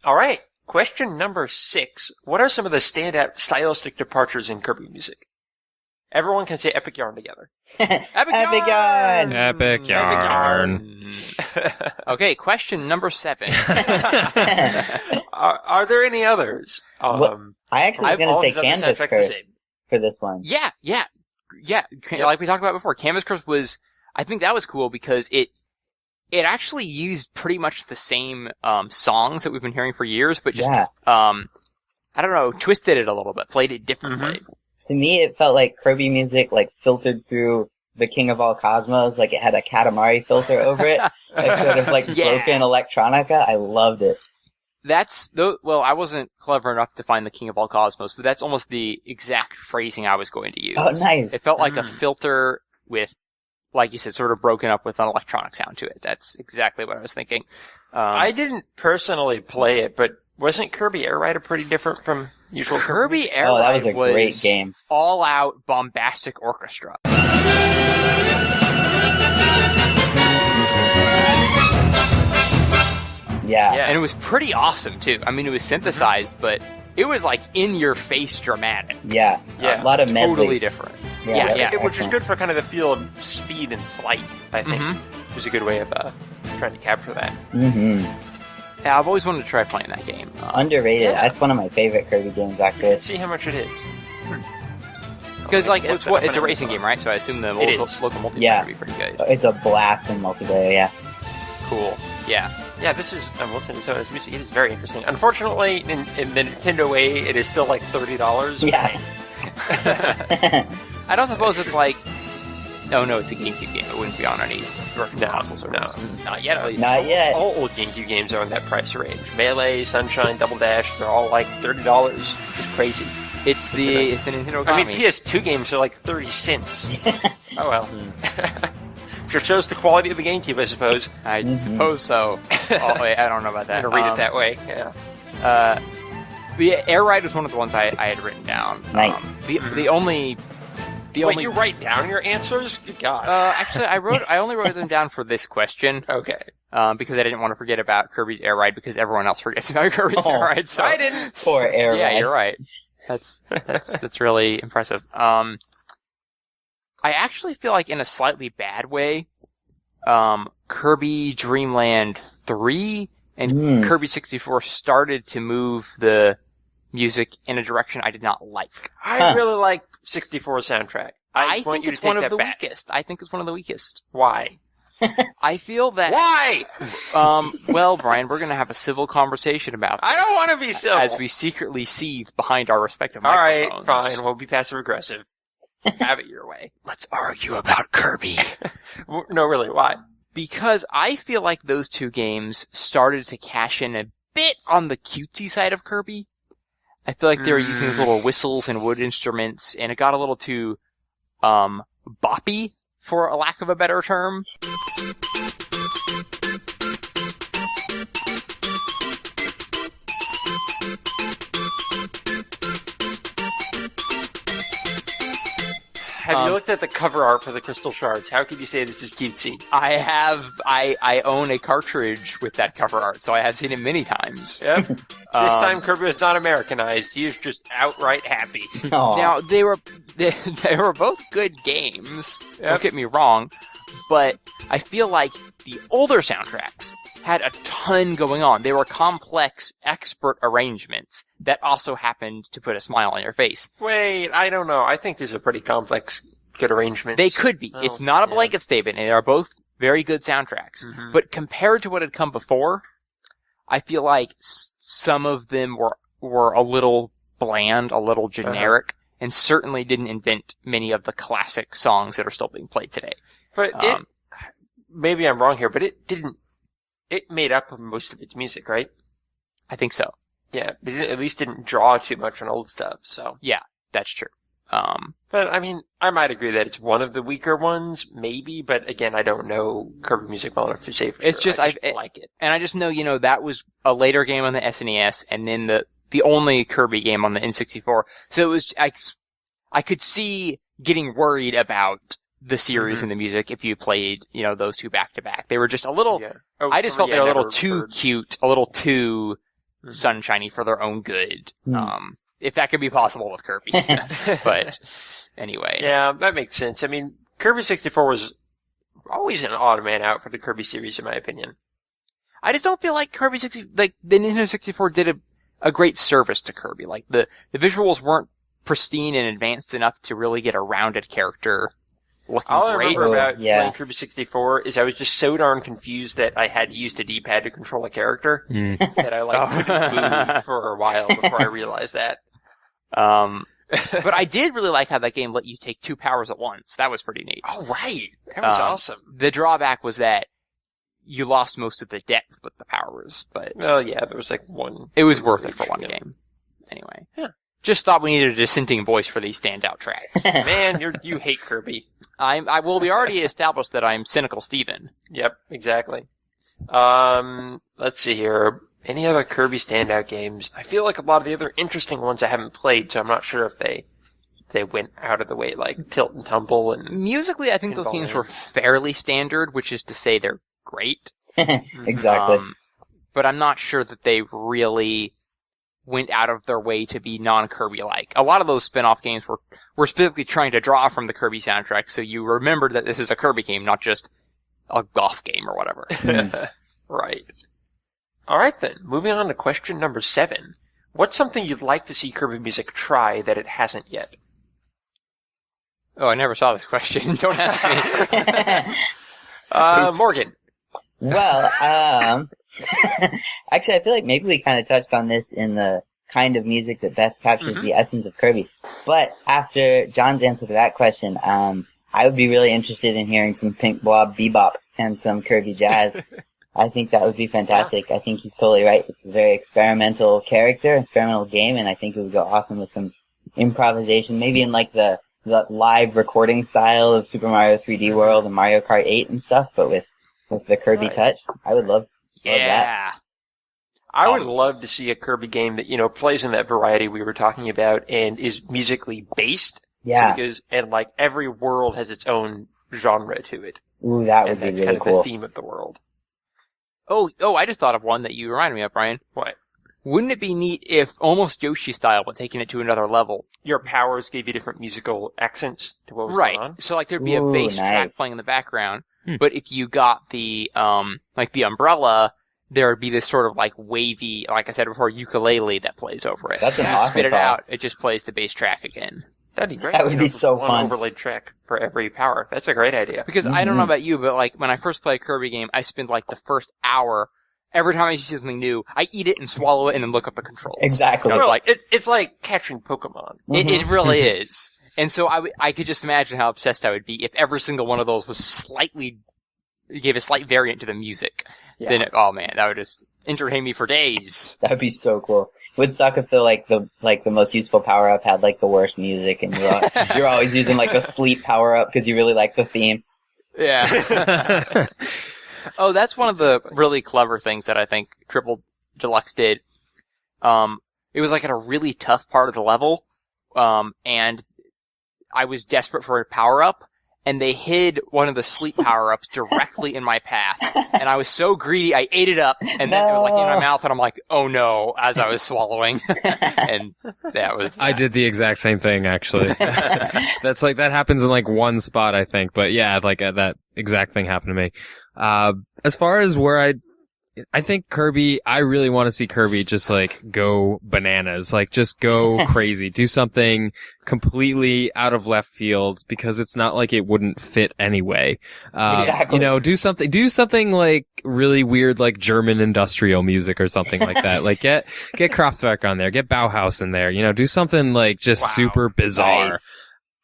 All right. Question number 6. What are some of the standout stylistic departures in Kirby music? Everyone can say epic yarn together. Epic yarn! Epic yarn. Okay, question number 7. Are there any others? I actually was going to say Canvas Curse for this one. Yeah. Like we talked about before, Canvas Curse I think that was cool because it actually used pretty much the same songs that we've been hearing for years, but just I don't know, twisted it a little bit, played it differently. Mm-hmm. To me, it felt like Kirby music filtered through the King of All Cosmos, like it had a Katamari filter over it, sort of broken electronica. I loved it. Well, I wasn't clever enough to find the King of All Cosmos, but that's almost the exact phrasing I was going to use. Oh, nice. It felt like a filter with, like you said, sort of broken up with an electronic sound to it. That's exactly what I was thinking. I didn't personally play it, but wasn't Kirby Air Rider pretty different from usual Kirby Air Ride? Ride that was a great game. All out bombastic orchestra. Yeah. And it was pretty awesome, too. I mean, it was synthesized, but it was in-your-face dramatic. Yeah. A lot of medley. Totally different. Yeah. Which is good for kind of the feel of speed and flight, I think. It was a good way of trying to capture that. Mm-hmm. Yeah, I've always wanted to try playing that game. Underrated. Yeah. That's one of my favorite Kirby games, actually. Let's see how much it is. Because, it's a racing game, right? So I assume the local multiplayer would be pretty good. It's a blast in multiplayer, yeah. Cool. Yeah. Yeah, I'm listening to some of this music. It is very interesting. Unfortunately, in the Nintendo way, it is still $30. Yeah. I don't suppose it's oh no, it's a GameCube game. It wouldn't be on any virtual console service. No. Not yet, at least. Not yet. All old GameCube games are in that price range. Melee, Sunshine, Double Dash, they're all $30, which is crazy. It's the Nintendo economy. I mean, PS2 games are 30 cents. Oh well. Which shows the quality of the GameCube, I suppose. I suppose so. I don't know about that. I'm going to read it that way, yeah. But yeah, Air Ride was one of the ones I had written down. Nice. Wait, you write down your answers? Good God. Actually, I only wrote them down for this question. Okay. Because I didn't want to forget about Kirby's Air Ride because everyone else forgets about Kirby's Air Ride. So I didn't. Poor Air Ride. Yeah, you're right. That's really impressive. I actually feel like in a slightly bad way, Kirby Dream Land 3 and Kirby 64 started to move the music in a direction I did not like. I really like 64 soundtrack. I think it's one of the weakest. I think it's one of the weakest. Why? I feel that... Why? Well, Brian, we're going to have a civil conversation about this. I don't want to be civil. As we secretly seethe behind our respective All microphones. right, fine. We'll be passive-aggressive. Have it your way. Let's argue about Kirby. No, really, why? Because I feel like those two games started to cash in a bit on the cutesy side of Kirby. I feel like they were using little whistles and wood instruments, and it got a little too, boppy, for a lack of a better term. Have you looked at the cover art for the Crystal Shards? How could you say this is cutesy? I own a cartridge with that cover art, so I have seen it many times. Yep. This time Kirby was not Americanized. He is just outright happy. Aww. Now, they were both good games, don't get me wrong, but I feel like the older soundtracks had a ton going on. They were complex, expert arrangements that also happened to put a smile on your face. Wait, I don't know. I think these are pretty complex, good arrangements. They could be. It's not a blanket statement, and they are both very good soundtracks. Mm-hmm. But compared to what had come before, I feel like some of them were a little bland, a little generic, and certainly didn't invent many of the classic songs that are still being played today. But maybe I'm wrong here, but it made up most of its music, right? I think so. Yeah, but it at least didn't draw too much on old stuff, so. Yeah, that's true. But, I mean, I might agree that it's one of the weaker ones, maybe, but again, I don't know Kirby music well enough to say for it's sure. Just, I like it. And I just know, that was a later game on the SNES, and then the only Kirby game on the N64. So it was, I could see getting worried about the series and the music if you played, those two back to back. They were just a little, I just felt they were a little too cute, a little too sunshiny for their own good. if that could be possible with Kirby. But anyway. Yeah, that makes sense. I mean, Kirby 64 was always an odd man out for the Kirby series, in my opinion. I just don't feel like the Nintendo 64 did a great service to Kirby. Like, the visuals weren't pristine and advanced enough to really get a rounded character looking All great. I remember about playing Kirby 64 is I was just so darn confused that I had to use the D-pad to control a character that I couldn't move for a while before I realized that. But I did really like how that game let you take 2 powers at once. That was pretty neat. Oh, right. That was awesome. The drawback was that you lost most of the depth with the powers, but... Well, yeah, there was like one... It was worth it for one game. Anyway. Yeah. Just thought we needed a dissenting voice for these standout tracks. Man, you hate Kirby. We already established that I'm cynical Steven. Yep, exactly. Let's see here. Any other Kirby standout games? I feel like a lot of the other interesting ones I haven't played, so I'm not sure if they went out of the way, like Tilt and Tumble and... Musically, I think those games were fairly standard, which is to say they're great. Exactly. But I'm not sure that they really went out of their way to be non-Kirby-like. A lot of those spin-off games were specifically trying to draw from the Kirby soundtrack, so you remembered that this is a Kirby game, not just a golf game or whatever. Right. Alright then, moving on to question number 7. What's something you'd like to see Kirby music try that it hasn't yet? Oh, I never saw this question. Don't ask me. Morgan. Well, actually, I feel like maybe we kind of touched on this in the kind of music that best captures the essence of Kirby. But after John's answer to that question, I would be really interested in hearing some Pink Blob bebop and some Kirby jazz. I think that would be fantastic. Yeah. I think he's totally right. It's a very experimental game, and I think it would go awesome with some improvisation, maybe in like the live recording style of Super Mario 3D World and Mario Kart 8 and stuff, but with the Kirby touch. I would love that. I would love to see a Kirby game that, plays in that variety we were talking about and is musically based. Yeah. And like every world has its own genre to it. Ooh, that would be really cool. And that's kind of the theme of the world. Oh, I just thought of one that you reminded me of, Brian. What? Wouldn't it be neat if, almost Yoshi style, but taking it to another level? Your powers gave you different musical accents to what was going on? Right. So like there'd be a bass track playing in the background, but if you got the, like the umbrella, there would be this sort of like wavy, like I said before, ukulele that plays over it. That's an awesome spit it out, it just plays the bass track again. That'd be great. That would be so one fun. Overlaid track for every power. That's a great idea. Because I don't know about you, but like when I first play a Kirby game, I spend like the first hour, every time I see something new, I eat it and swallow it and then look up the controls. Exactly. It's like catching Pokemon. It really is. And so I could just imagine how obsessed I would be if every single one of those was gave a slight variant to the music. Yeah. Then, that would just entertain me for days. That would be so cool. It would suck if the most useful power up had like the worst music, and you're always using like a sleep power up because you really like the theme. Yeah. Oh, that's one of the really clever things that I think Triple Deluxe did. It was like at a really tough part of the level, and I was desperate for a power up, and they hid one of the sleep power-ups directly in my path. And I was so greedy, I ate it up, and then it was like in my mouth, and I'm like, oh no, as I was swallowing. And that was... I did the exact same thing, actually. That's like, that happens in like one spot, I think. But yeah, like that exact thing happened to me. As far as where I think Kirby, I really want to see Kirby just like go bananas, like just go crazy, do something completely out of left field because it's not like it wouldn't fit anyway. Exactly. Do something like really weird, like German industrial music or something like that. Like get Kraftwerk on there, get Bauhaus in there, do something like just super bizarre. Nice.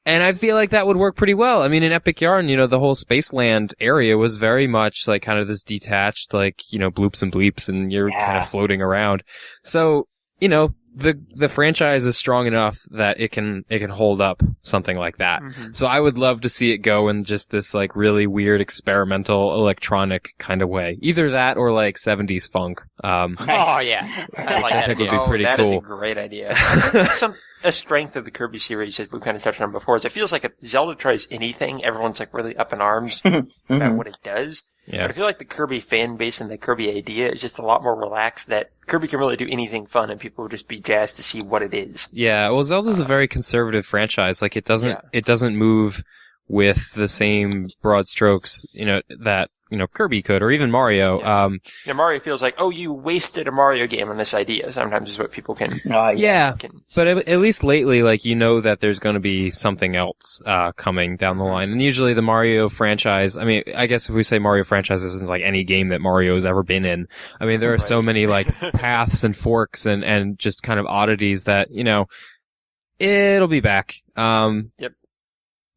And I feel like that would work pretty well. I mean, in Epic Yarn, the whole Spaceland area was very much like kind of this detached, like, bloops and bleeps and you're kind of floating around. So, the franchise is strong enough that it can hold up something like that. Mm-hmm. So I would love to see it go in just this like really weird experimental electronic kind of way. Either that or like 70s funk. Oh yeah. I think would be pretty that cool. That is a great idea. a strength of the Kirby series, as we've kind of touched on before, is it feels like if Zelda tries anything, everyone's like really up in arms about what it does. Yeah. But I feel like the Kirby fan base and the Kirby idea is just a lot more relaxed, that Kirby can really do anything fun and people will just be jazzed to see what it is. Yeah, well, Zelda's a very conservative franchise. Like, it doesn't move with the same broad strokes, that, Kirby could, or even Mario. Yeah. Mario feels like, oh, you wasted a Mario game on this idea, sometimes is what people can. But at least lately, like, that there's going to be something else coming down the line. And usually the Mario franchise, I mean, I guess if we say Mario franchise isn't like any game that Mario has ever been in. I mean, there are so many like paths and forks and just kind of oddities that, it'll be back. Yep.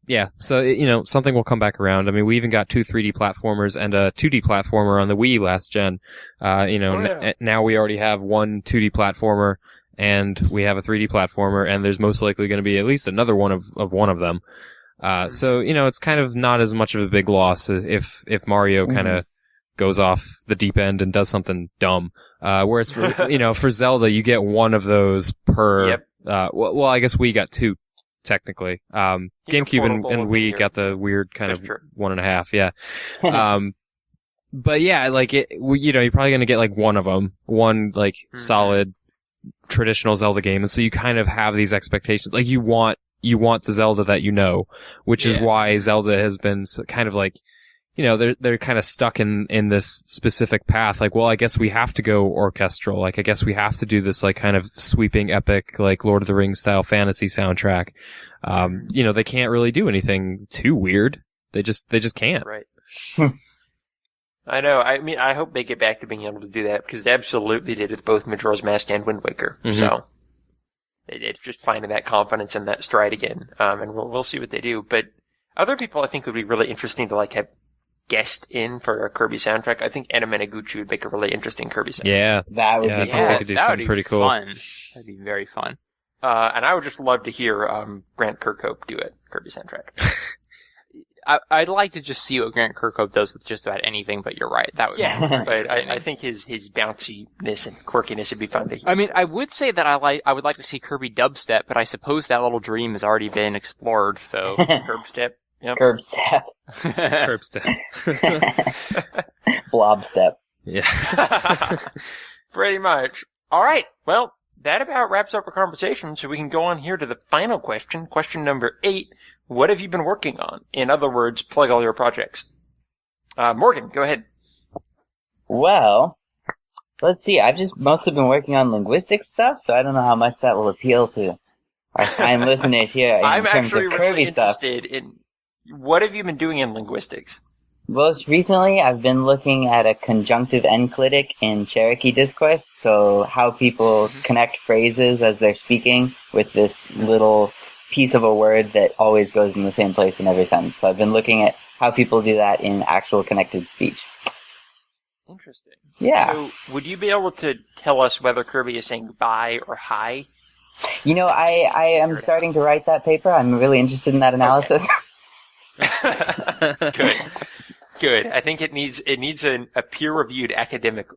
Yeah, so, something will come back around. I mean, we even got 2 3D platformers and a 2D platformer on the Wii last gen. Now we already have 1 2D platformer and we have a 3D platformer, and there's most likely going to be at least another one of one of them. So, it's kind of not as much of a big loss if Mario kind of goes off the deep end and does something dumb. Whereas for, for Zelda, you get one of those per, well, I guess we got 2. Technically, GameCube and Wii got the weird kind of 1.5, yeah. But yeah, like you're probably gonna get like one of them, one like solid traditional Zelda game, and so you kind of have these expectations, like you want the Zelda that which is why Zelda has been kind of like, they're kind of stuck in this specific path. Like, well, I guess we have to go orchestral. Like, I guess we have to do this, like, kind of sweeping epic, like, Lord of the Rings style fantasy soundtrack. They can't really do anything too weird. They just can't. Right. I know. I mean, I hope they get back to being able to do that, because they absolutely did with both Majora's Mask and Wind Waker. Mm-hmm. So, it's just finding that confidence and that stride again. And we'll see what they do. But other people I think would be really interesting to, like, have guest in for a Kirby soundtrack. I think Anna Meneguchi would make a really interesting Kirby soundtrack. Yeah. That would be cool. They could do something pretty cool. Fun. That'd be very fun. And I would just love to hear Grant Kirkhope do a Kirby soundtrack. I'd like to just see what Grant Kirkhope does with just about anything, but you're right. That would be but I think his bounciness and quirkiness would be fun to hear. I mean, I would say that I would like to see Kirby dubstep, but I suppose that little dream has already been explored, so. Curbstep. Yep. Curb step. Curb step. Blob step. Yeah. Pretty much. All right. Well, that about wraps up our conversation, so we can go on here to the final question. Question number 8. What have you been working on? In other words, plug all your projects. Morgan, go ahead. Well, let's see. I've just mostly been working on linguistics stuff, so I don't know how much that will appeal to our kind listeners here. I'm terms actually of Kirby really interested in what have you been doing in linguistics? Most recently, I've been looking at a conjunctive enclitic in Cherokee discourse, so how people connect phrases as they're speaking with this little piece of a word that always goes in the same place in every sentence. So I've been looking at how people do that in actual connected speech. Interesting. Yeah. So would you be able to tell us whether Kirby is saying bye or hi? I am starting to write that paper. I'm really interested in that analysis. Okay. Good. I think it needs a peer-reviewed academic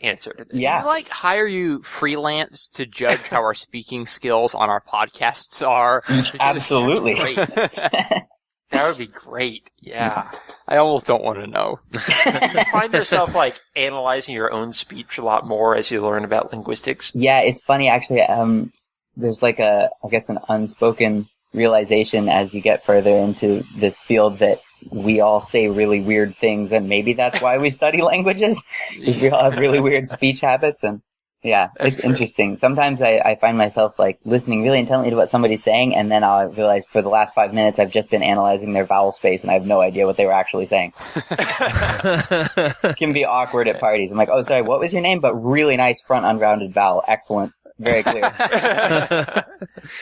answer to this. Yeah. Can we, hire you freelance to judge how our speaking skills on our podcasts are? Absolutely. That would be great. Yeah. I almost don't want to know. You find yourself, analyzing your own speech a lot more as you learn about linguistics? Yeah, it's funny, actually. There's an unspoken realization as you get further into this field that we all say really weird things, and maybe that's why we study languages, is we all have really weird speech habits, and yeah, it's interesting. Sometimes I find myself listening really intently to what somebody's saying, and then I'll realize for the last 5 minutes I've just been analyzing their vowel space and I have no idea what they were actually saying. It can be awkward at parties. I'm like, oh, sorry, what was your name? But really nice front unrounded vowel. Excellent. Very clear.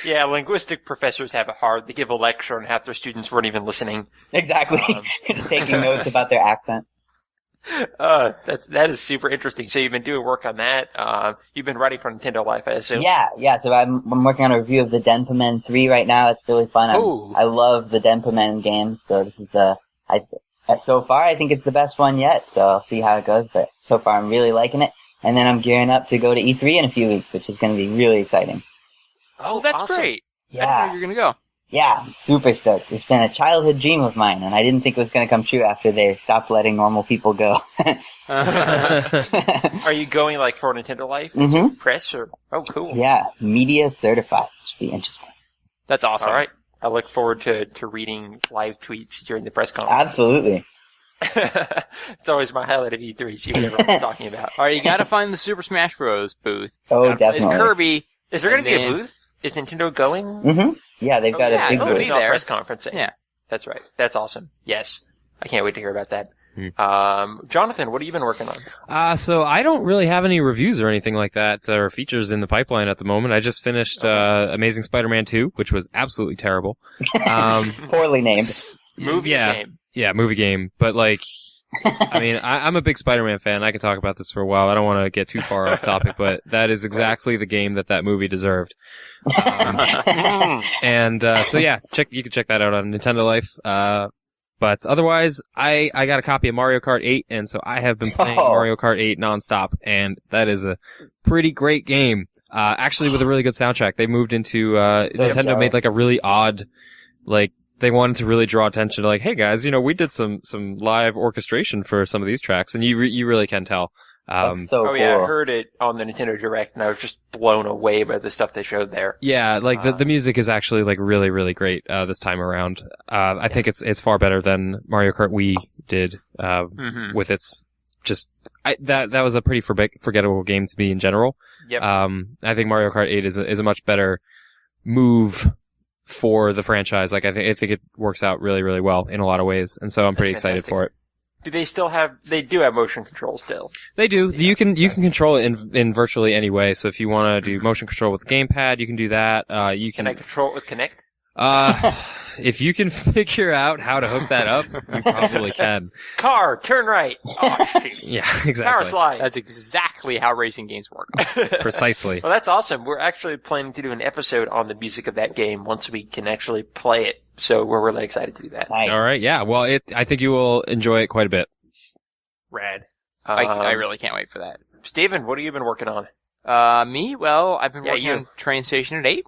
Yeah, linguistic professors have it hard. They give a lecture and half their students weren't even listening. Exactly. Just taking notes about their accent. That is super interesting. So you've been doing work on that. You've been writing for Nintendo Life, I assume. Yeah. So I'm working on a review of the Denpamen 3 right now. It's really fun. I love the Denpamen games. So this is so far I think it's the best one yet. So I'll see how it goes. But so far I'm really liking it. And then I'm gearing up to go to E3 in a few weeks, which is going to be really exciting. Oh, that's awesome. great. I Yeah. didn't know you were going to go. Yeah, I'm super stoked. It's been a childhood dream of mine, and I didn't think it was going to come true after they stopped letting normal people go. Are you going like for Nintendo Life? Mhm. Press or? Oh, cool. Yeah, media certified. Should be interesting. That's awesome. All right. I look forward to reading live tweets during the press conference. Absolutely. It's always my highlight of E3, see what everyone's talking about. All right, you got to find the Super Smash Bros. Booth. Oh, Gotta play as definitely. Kirby. Is there going to be a then- booth? Is Nintendo going? Mm-hmm. Yeah, they've got yeah, a big it'll booth. be there. Press conference. Yeah. That's right. That's awesome. Yes. I can't wait to hear about that. Jonathan, what have you been working on? So I don't really have any reviews or anything like that or features in the pipeline at the moment. I just finished Amazing Spider-Man 2, which was absolutely terrible. Poorly named. Movie game. Yeah, movie game. But like, I mean, I'm a big Spider-Man fan. I can talk about this for a while. I don't want to get too far off topic, but that is exactly the game that movie deserved. So yeah, you can check that out on Nintendo Life. But otherwise, I got a copy of Mario Kart 8, and so I have been playing Mario Kart 8 nonstop, and that is a pretty great game. Actually with a really good soundtrack. They moved into, Nintendo made like a really odd, like, they wanted to really draw attention to like, hey guys, we did some live orchestration for some of these tracks, and you really can tell. That's so cool. Yeah, I heard it on the Nintendo Direct, and I was just blown away by the stuff they showed there. Yeah, like the music is actually like really, really great, this time around. I think it's far better than Mario Kart Wii did, with its that was a pretty forgettable game to me in general. Yep. I think Mario Kart 8 is a much better move for the franchise. Like I think it works out really, really well in a lot of ways. And so I'm pretty excited for it. Do they still they do have motion control still? They do. Yeah. You can control it in virtually any way. So if you want to do motion control with the gamepad, you can do that. Can I control it with Kinect? If you can figure out how to hook that up, you probably can. Car, turn right. Oh, shoot. Yeah, exactly. Power slide. That's exactly how racing games work. Precisely. Well, that's awesome. We're actually planning to do an episode on the music of that game once we can actually play it. So we're really excited to do that. Nice. All right. Yeah. Well, I think you will enjoy it quite a bit. Rad. I really can't wait for that. Steven, what have you been working on? Me? Well, I've been working on Train Station at 8.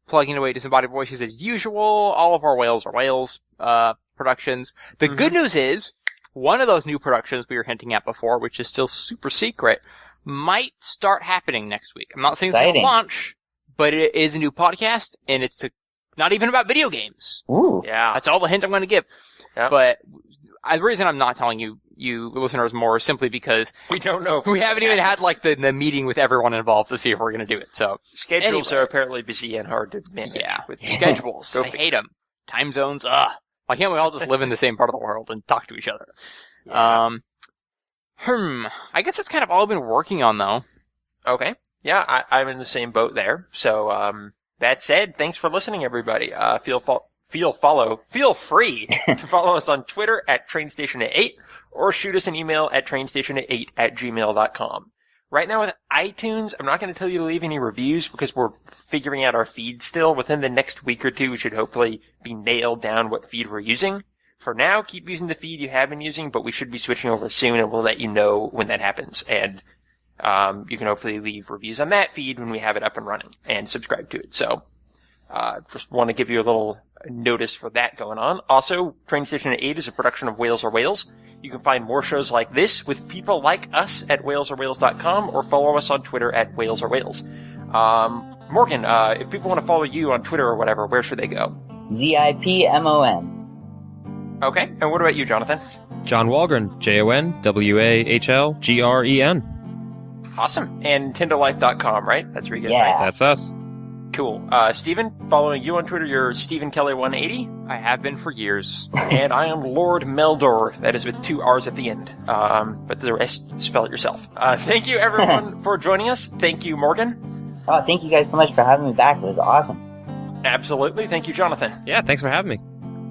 Plugging away to some body voices as usual. All of our Whales are Whales, productions. The good news is, one of those new productions we were hinting at before, which is still super secret, might start happening next week. I'm not saying it's going to launch, but it is a new podcast, and it's not even about video games. Ooh. Yeah. That's all the hint I'm going to give. Yep. But the reason I'm not telling you listeners more is simply because we don't know. We haven't even had like the meeting with everyone involved to see if we're going to do it. So schedules are apparently busy and hard to manage. Yeah, with schedules. I hate them. Time zones. Why can't we all just live in the same part of the world and talk to each other? Yeah. I guess that's kind of all I've been working on though. Okay. Yeah, I'm in the same boat there. So, that said, thanks for listening, everybody. Feel free to follow us on Twitter at TrainStation8 or shoot us an email at trainstation8@gmail.com. Right now with iTunes, I'm not going to tell you to leave any reviews because we're figuring out our feed still. Within the next week or two, we should hopefully be nailed down what feed we're using. For now, keep using the feed you have been using, but we should be switching over soon and we'll let you know when that happens. And you can hopefully leave reviews on that feed when we have it up and running and subscribe to it. So, just want to give you a little notice for that going on. Also, Train Station 8 is a production of Whales Are Whales. You can find more shows like this with people like us at whalesorewhales.com or follow us on Twitter at Whales Are Whales. Morgan, if people want to follow you on Twitter or whatever, where should they go? ZIPMON. Okay, and what about you, Jonathan? Jon Wahlgren, JONWAHLGREN. Awesome. And NintendoLife.com, right? That's where you guys Yeah. That's us. Cool. Steven, following you on Twitter, you're Stephen Kelly 180. I have been for years. And I am Lord Meldor. That is with 2 R's at the end. But the rest, spell it yourself. Thank you, everyone, for joining us. Thank you, Morgan. Oh, thank you guys so much for having me back. It was awesome. Absolutely. Thank you, Jonathan. Yeah, thanks for having me.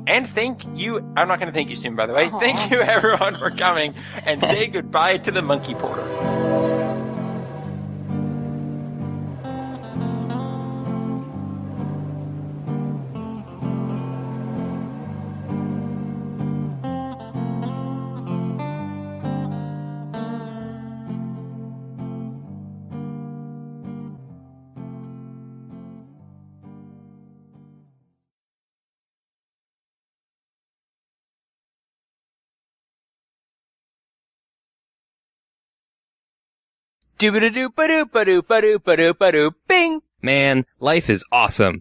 And thank you, I'm not going to thank you, Steven, by the way. Thank you, everyone, for coming. And say goodbye to the Monkey Porter. Doo-ba-da-doo-ba-doo-ba-doo-ba-doo-ba-doo-ba-doo. Bing! Man, life is awesome.